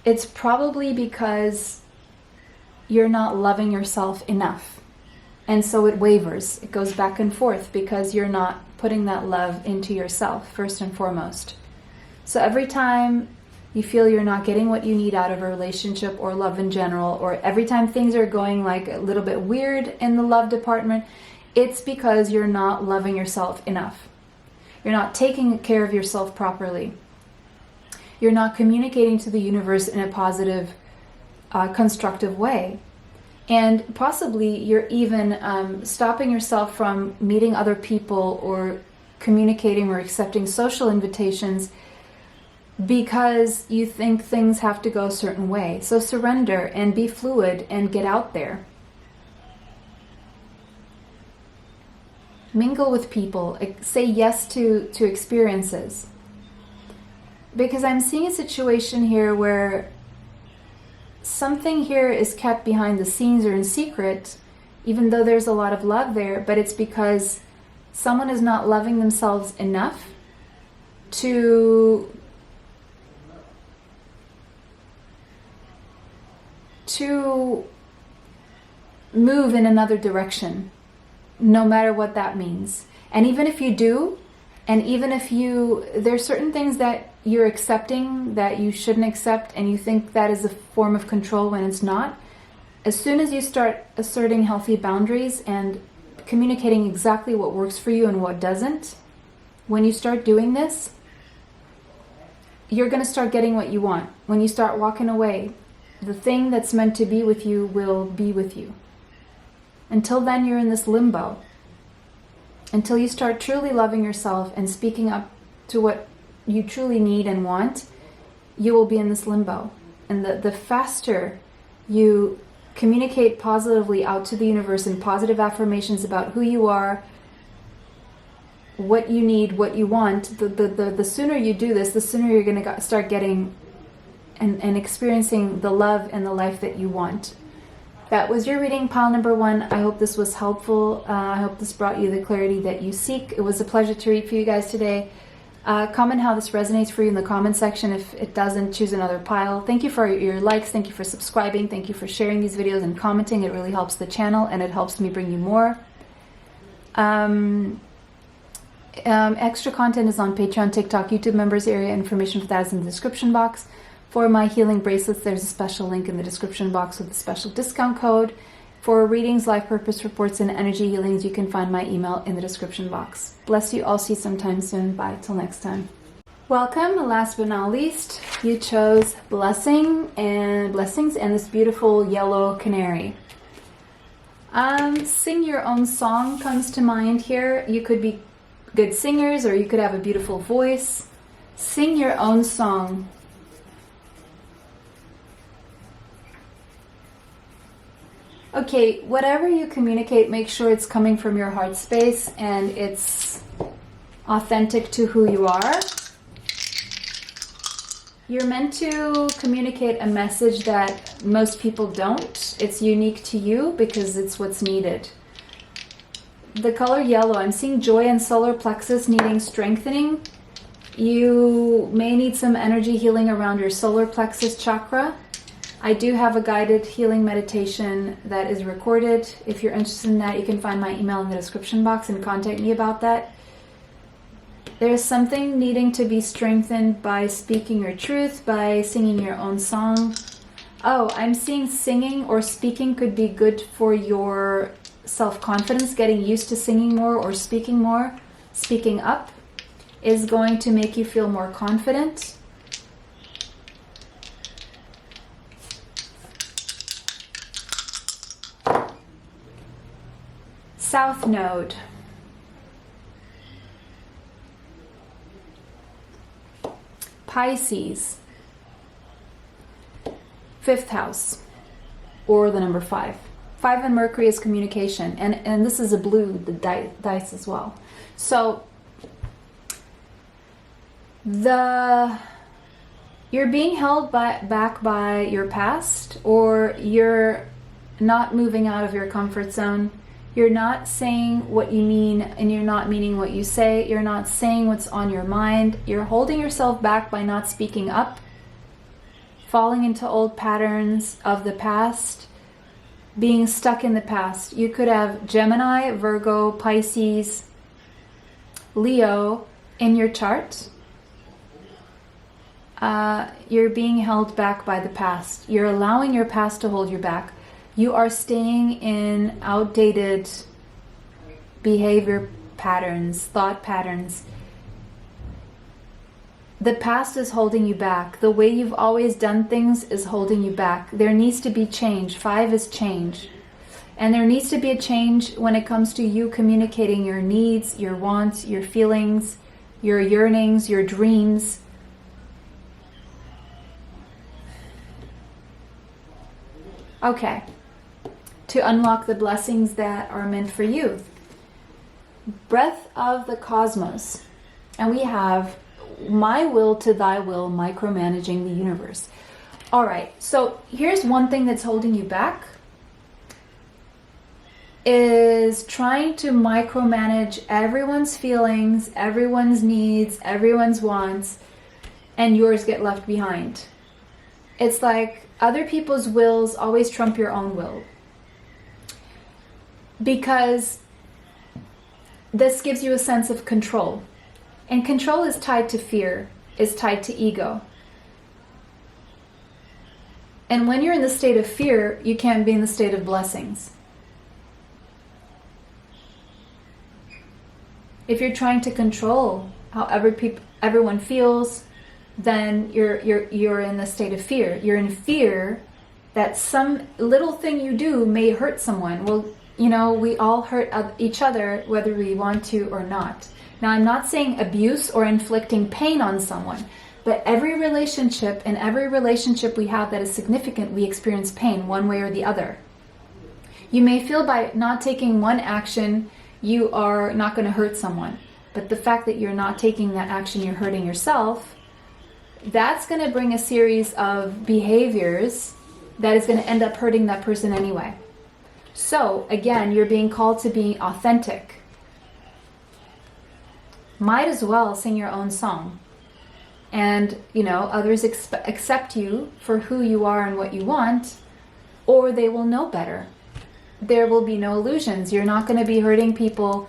it's probably because you're not loving yourself enough. And so it wavers. It goes back and forth because you're not putting that love into yourself first and foremost. So every time you feel you're not getting what you need out of a relationship or love in general, or every time things are going like a little bit weird in the love department, it's because you're not loving yourself enough. You're not taking care of yourself properly. You're not communicating to the universe in a positive, constructive way. And possibly you're even stopping yourself from meeting other people or communicating or accepting social invitations because you think things have to go a certain way. So surrender and be fluid and get out there. Mingle with people. Say yes to experiences. Because I'm seeing a situation here where something here is kept behind the scenes or in secret, even though there's a lot of love there, but it's because someone is not loving themselves enough to move in another direction, no matter what that means. And even if you do, and even if there's certain things that you're accepting that you shouldn't accept, and you think that is a form of control when it's not, as soon as you start asserting healthy boundaries and communicating exactly what works for you and what doesn't, when you start doing this, you're going to start getting what you want. When you start walking away, the thing that's meant to be with you will be with you. Until then, you're in this limbo. Until you start truly loving yourself and speaking up to what you truly need and want, you will be in this limbo. And the faster you communicate positively out to the universe and positive affirmations about who you are, what you need, what you want, the sooner you do this, the sooner you're going to start getting and experiencing the love and the life that you want. That was your reading, pile number 1. I hope this was helpful. I hope this brought you the clarity that you seek. It was a pleasure to read for you guys today. Comment how this resonates for you in the comment section. If it doesn't, choose another pile. Thank you for your likes. Thank you for subscribing. Thank you for sharing these videos and commenting. It really helps the channel and it helps me bring you more. Extra content is on Patreon, TikTok, YouTube members area. Information for that is in the description box. For my healing bracelets, there's a special link in the description box with a special discount code. For readings, life purpose reports, and energy healings, you can find my email in the description box. Bless you. I'll see you sometime soon. Bye. Till next time. Welcome. Last but not least, you chose blessings and this beautiful yellow canary. Sing your own song comes to mind here. You could be good singers or you could have a beautiful voice. Sing your own song. Okay, whatever you communicate, make sure it's coming from your heart space and it's authentic to who you are. You're meant to communicate a message that most people don't. It's unique to you because it's what's needed. The color yellow, I'm seeing joy and solar plexus needing strengthening. You may need some energy healing around your solar plexus chakra. I do have a guided healing meditation that is recorded. If you're interested in that, you can find my email in the description box and contact me about that. There's something needing to be strengthened by speaking your truth, by singing your own song. Oh, I'm seeing singing or speaking could be good for your self-confidence. Getting used to singing more, speaking up is going to make you feel more confident. South Node. Pisces. 5th house. Or the number 5. 5 in Mercury is communication. And this is a blue, the dice as well. So, you're being held back by your past, or you're not moving out of your comfort zone. You're not saying what you mean and you're not meaning what you say. You're not saying what's on your mind. You're holding yourself back by not speaking up, falling into old patterns of the past, being stuck in the past. You could have Gemini, Virgo, Pisces, Leo in your chart. You're being held back by the past. You're allowing your past to hold you back. You are staying in outdated behavior patterns, thought patterns The past is holding you back. The way you've always done things is holding you back. There needs to be change. 5 is change. And there needs to be a change when it comes to you communicating your needs, your wants, your feelings, your yearnings, your dreams. Okay. To unlock the blessings that are meant for you. Breath of the cosmos. And we have my will to thy will, micromanaging the universe. All right. So here's one thing that's holding you back. Is trying to micromanage everyone's feelings, everyone's needs, everyone's wants, and yours get left behind. It's like other people's wills always trump your own will. Because this gives you a sense of control. And control is tied to fear, is tied to ego. And when you're in the state of fear, you can't be in the state of blessings. If you're trying to control how everyone feels, then you're in the state of fear. You're in fear that some little thing you do may hurt someone. Well, you know, we all hurt each other whether we want to or not. Now, I'm not saying abuse or inflicting pain on someone, but every relationship we have that is significant, we experience pain one way or the other. You may feel by not taking one action, you are not going to hurt someone. But the fact that you're not taking that action, you're hurting yourself, that's going to bring a series of behaviors that is going to end up hurting that person anyway. So, again, you're being called to be authentic. Might as well sing your own song. And, you know, others accept you for who you are and what you want, or they will know better. There will be no illusions. You're not going to be hurting people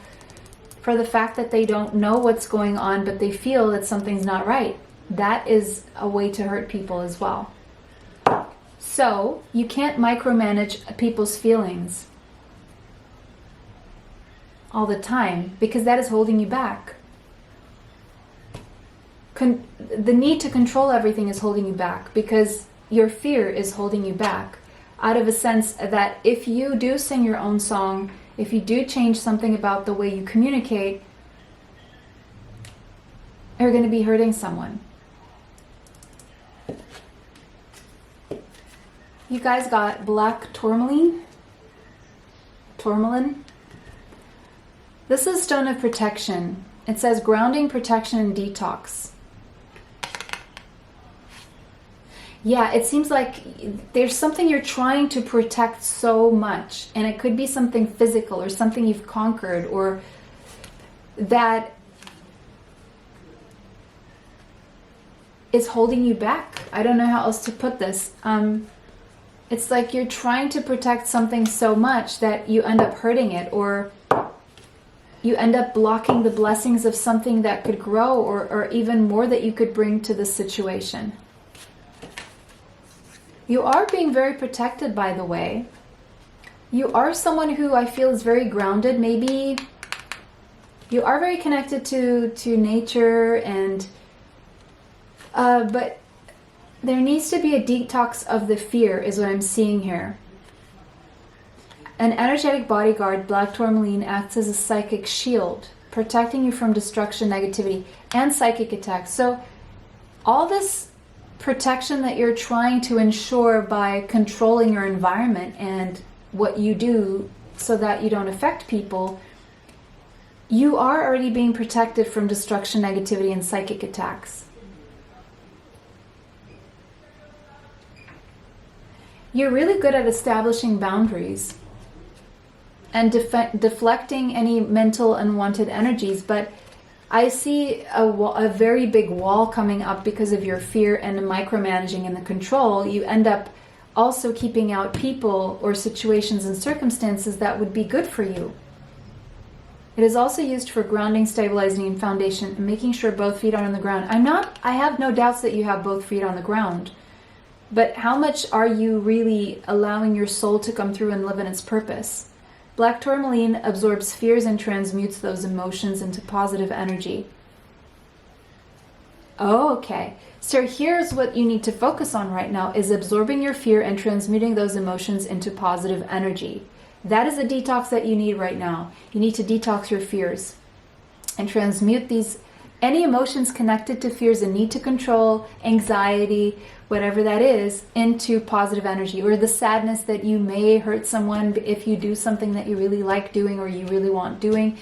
for the fact that they don't know what's going on, but they feel that something's not right. That is a way to hurt people as well. So, you can't micromanage people's feelings all the time, because that is holding you back. The need to control everything is holding you back, because your fear is holding you back. Out of a sense that if you do sing your own song, if you do change something about the way you communicate, you're going to be hurting someone. You guys got black tourmaline. This is stone of protection. It says grounding, protection, and detox. Yeah, it seems like there's something you're trying to protect so much, and it could be something physical or something you've conquered, or that is holding you back. I don't know how else to put this. It's like you're trying to protect something so much that you end up hurting it, or you end up blocking the blessings of something that could grow, or even more that you could bring to the situation. You are being very protected, by the way. You are someone who I feel is very grounded. Maybe you are very connected to nature, and but there needs to be a detox of the fear, is what I'm seeing here. An energetic bodyguard, black tourmaline, acts as a psychic shield, protecting you from destruction, negativity, and psychic attacks. So all this protection that you're trying to ensure by controlling your environment and what you do so that you don't affect people, you are already being protected from destruction, negativity, and psychic attacks. You're really good at establishing boundaries and deflecting any mental unwanted energies, but I see a very big wall coming up because of your fear and the micromanaging and the control. You end up also keeping out people or situations and circumstances that would be good for you. It is also used for grounding, stabilizing, and foundation, and making sure both feet are on the ground. I have no doubts that you have both feet on the ground. But how much are you really allowing your soul to come through and live in its purpose? Black tourmaline absorbs fears and transmutes those emotions into positive energy. Oh, okay. So here's what you need to focus on right now is absorbing your fear and transmuting those emotions into positive energy. That is a detox that you need right now. You need to detox your fears and transmute any emotions connected to fears and need to control, anxiety, whatever that is, into positive energy. Or the sadness that you may hurt someone if you do something that you really like doing or you really want doing,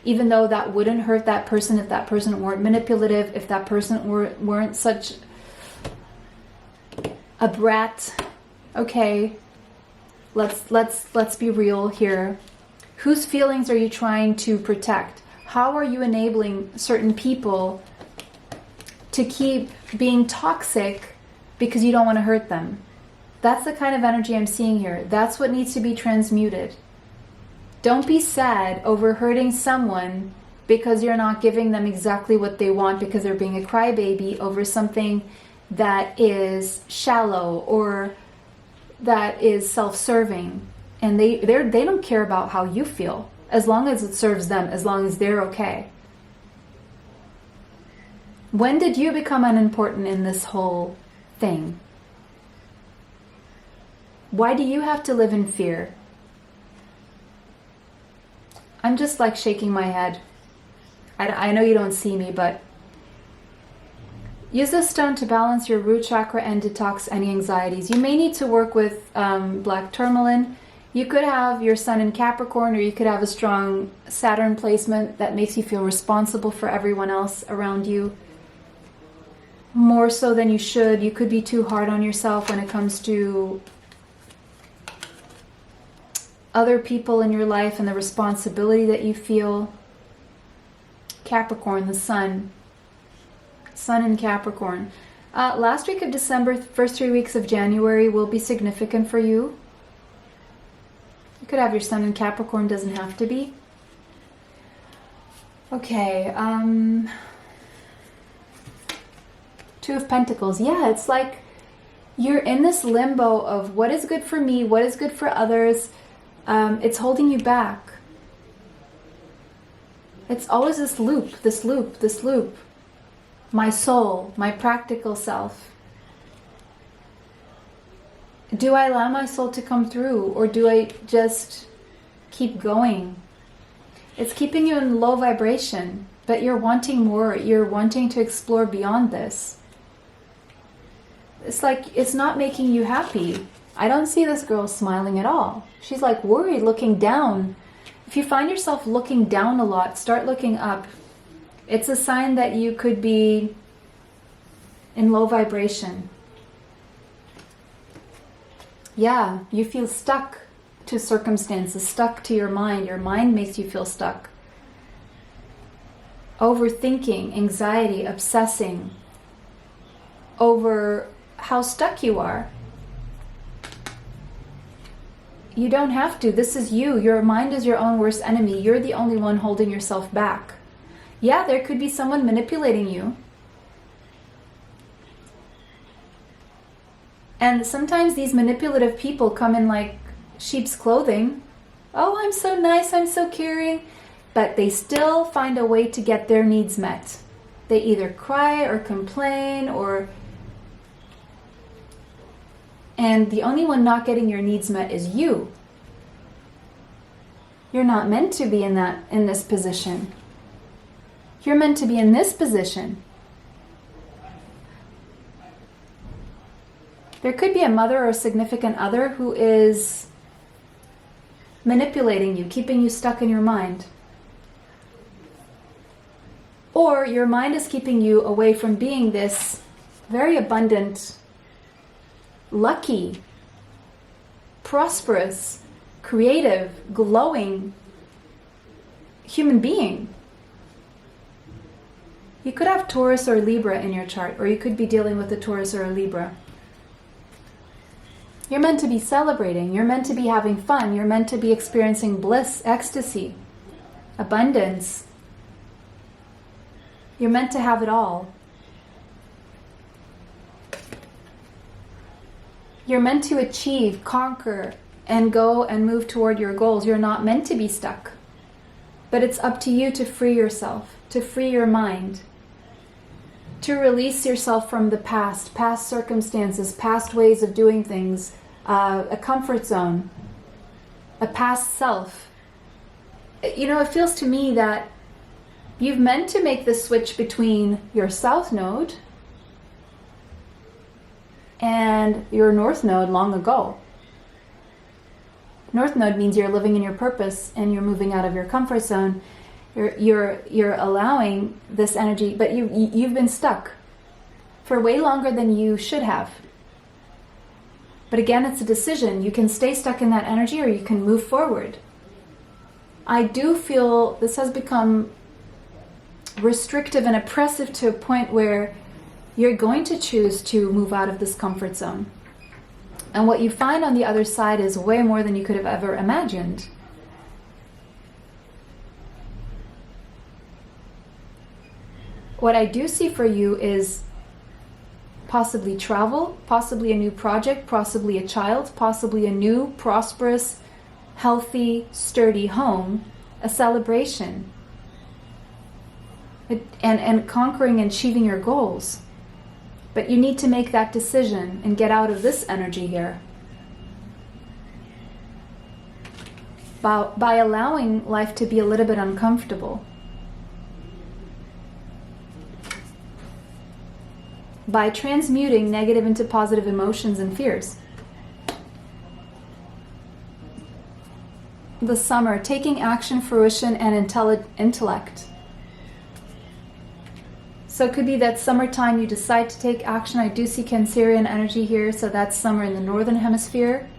even though that wouldn't hurt that person if that person weren't manipulative, if that person weren't such a brat. Okay, let's be real here. Whose feelings are you trying to protect? How are you enabling certain people to keep being toxic because you don't want to hurt them? That's the kind of energy I'm seeing here. That's what needs to be transmuted. Don't be sad over hurting someone because you're not giving them exactly what they want because they're being a crybaby over something that is shallow or that is self-serving. And they don't care about how you feel. As long as it serves them, as long as they're okay. When did you become unimportant in this whole thing? Why do you have to live in fear? I'm just like shaking my head. I know you don't see me, but use this stone to balance your root chakra and detox any anxieties. You may need to work with black tourmaline. You could have your sun in Capricorn, or you could have a strong Saturn placement that makes you feel responsible for everyone else around you. More so than you should. You could be too hard on yourself when it comes to other people in your life and the responsibility that you feel. Capricorn, the sun. Sun in Capricorn. Last week of December, first 3 weeks of January will be significant for you. You could have your sun in Capricorn, doesn't have to be. Okay, Two of Pentacles. Yeah, it's like you're in this limbo of what is good for me, what is good for others. It's holding you back. It's always this loop, this loop, this loop. My soul, my practical self. Do I allow my soul to come through, or do I just keep going? It's keeping you in low vibration, but you're wanting more. You're wanting to explore beyond this. It's like it's not making you happy. I don't see this girl smiling at all. She's like worried, looking down. If you find yourself looking down a lot, start looking up. It's a sign that you could be in low vibration. Yeah, you feel stuck to circumstances, stuck to your mind. Your mind makes you feel stuck. Overthinking, anxiety, obsessing over how stuck you are. You don't have to. This is you. Your mind is your own worst enemy. You're the only one holding yourself back. Yeah, there could be someone manipulating you. And sometimes these manipulative people come in like sheep's clothing. Oh, I'm so nice, I'm so caring. But they still find a way to get their needs met. They either cry or complain and the only one not getting your needs met is you. You're not meant to be in this position. You're meant to be in this position. There could be a mother or a significant other who is manipulating you, keeping you stuck in your mind. Or your mind is keeping you away from being this very abundant, lucky, prosperous, creative, glowing human being. You could have Taurus or Libra in your chart, or you could be dealing with a Taurus or a Libra. You're meant to be celebrating. You're meant to be having fun. You're meant to be experiencing bliss, ecstasy, abundance. You're meant to have it all. You're meant to achieve, conquer, and go and move toward your goals. You're not meant to be stuck. But it's up to you to free yourself, to free your mind, to to release yourself from the past circumstances, past ways of doing things, a comfort zone, a past self. You know, it feels to me that you've meant to make the switch between your South Node and your North Node long ago. North Node means you're living in your purpose and you're moving out of your comfort zone. You're allowing this energy, but you've been stuck for way longer than you should have. But again, it's a decision. You can stay stuck in that energy or you can move forward. I do feel this has become restrictive and oppressive to a point where you're going to choose to move out of this comfort zone. And what you find on the other side is way more than you could have ever imagined. What I do see for you is possibly travel, possibly a new project, possibly a child, possibly a new, prosperous, healthy, sturdy home, a celebration, and conquering and achieving your goals. But you need to make that decision and get out of this energy here. By allowing life to be a little bit uncomfortable. By transmuting negative into positive emotions and fears. The summer, taking action, fruition, and intellect. So it could be that summertime you decide to take action. I do see Cancerian energy here, so that's summer in the northern hemisphere.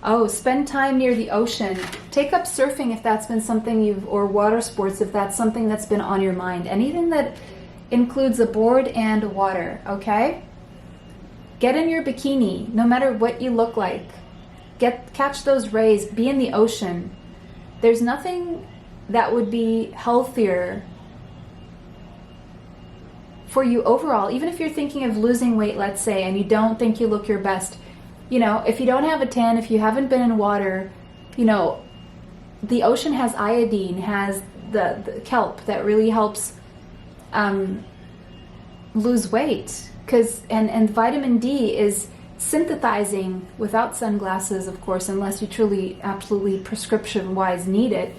Oh, spend time near the ocean. Take up surfing if that's been something or water sports if that's something that's been on your mind. Anything that includes a board and water, okay? Get in your bikini, no matter what you look like. Catch those rays, be in the ocean. There's nothing that would be healthier for you overall. Even if you're thinking of losing weight, let's say, and you don't think you look your best, you know, if you don't have a tan, if you haven't been in water, you know, the ocean has iodine, has the kelp that really helps lose weight, and vitamin D is synthesizing without sunglasses, of course, unless you truly absolutely prescription wise need it.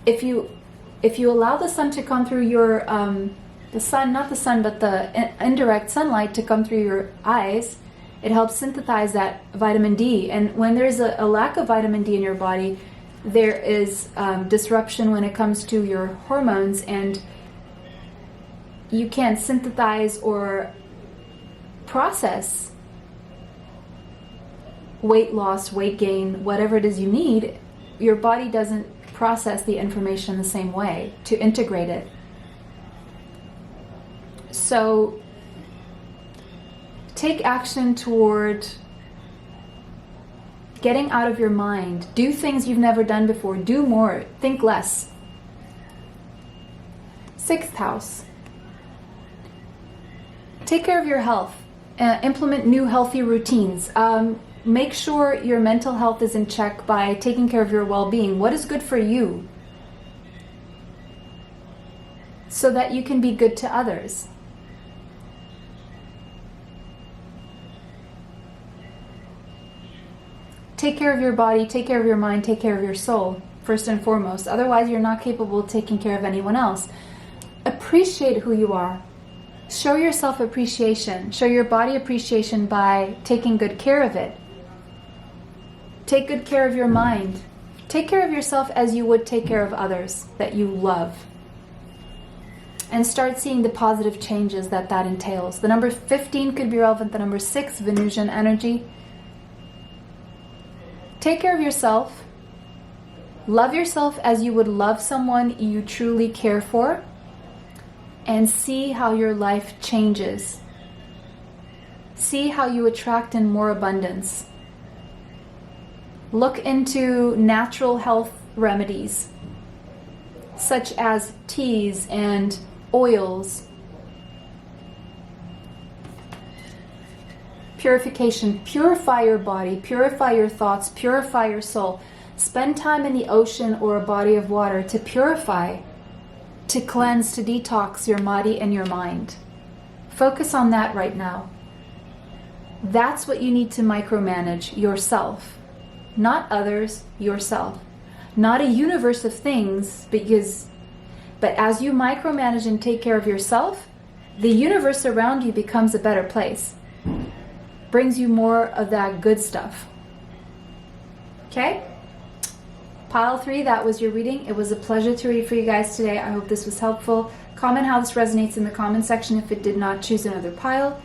If you allow the sun to come through your the indirect sunlight to come through your eyes, it helps synthesize that vitamin D. And when there's a lack of vitamin D in your body, there is disruption when it comes to your hormones, and you can't synthesize or process weight loss, weight gain, whatever it is you need. Your body doesn't process the information the same way to integrate it. So take action toward getting out of your mind. Do things you've never done before. Do more. Think less. 6th house. Take care of your health. Implement new healthy routines. Make sure your mental health is in check by taking care of your well-being. What is good for you? So that you can be good to others. Take care of your body, take care of your mind, take care of your soul, first and foremost. Otherwise, you're not capable of taking care of anyone else. Appreciate who you are. Show yourself appreciation. Show your body appreciation by taking good care of it. Take good care of your mind. Take care of yourself as you would take care of others that you love. And start seeing the positive changes that entails. The number 15 could be relevant. The number 6, Venusian energy. Take care of yourself. Love yourself as you would love someone you truly care for. And see how your life changes. See how you attract in more abundance. Look into natural health remedies, such as teas and oils. Purification. Purify your body, purify your thoughts, purify your soul. Spend time in the ocean or a body of water to purify. to cleanse, to detox your body and your mind. Focus on that right now. That's what you need to micromanage yourself, not others, yourself. Not a universe of things, but as you micromanage and take care of yourself, the universe around you becomes a better place. Brings you more of that good stuff. Okay? Pile 3, that was your reading. It was a pleasure to read for you guys today. I hope this was helpful. Comment how this resonates in the comment section. If it did not, choose another pile.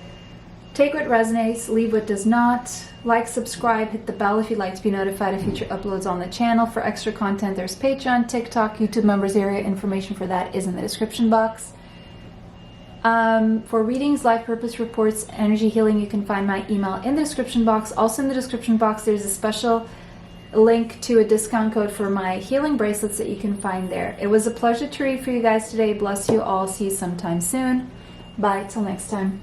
Take what resonates, leave what does not. Like, subscribe, hit the bell if you'd like to be notified of future uploads on the channel. For extra content, there's Patreon, TikTok, YouTube members area. Information for that is in the description box. For readings, life purpose reports, energy healing, you can find my email in the description box. Also in the description box, there's a special link to a discount code for my healing bracelets that you can find there. It was a pleasure to read for you guys today. Bless you all. See you sometime soon. Bye. Till next time.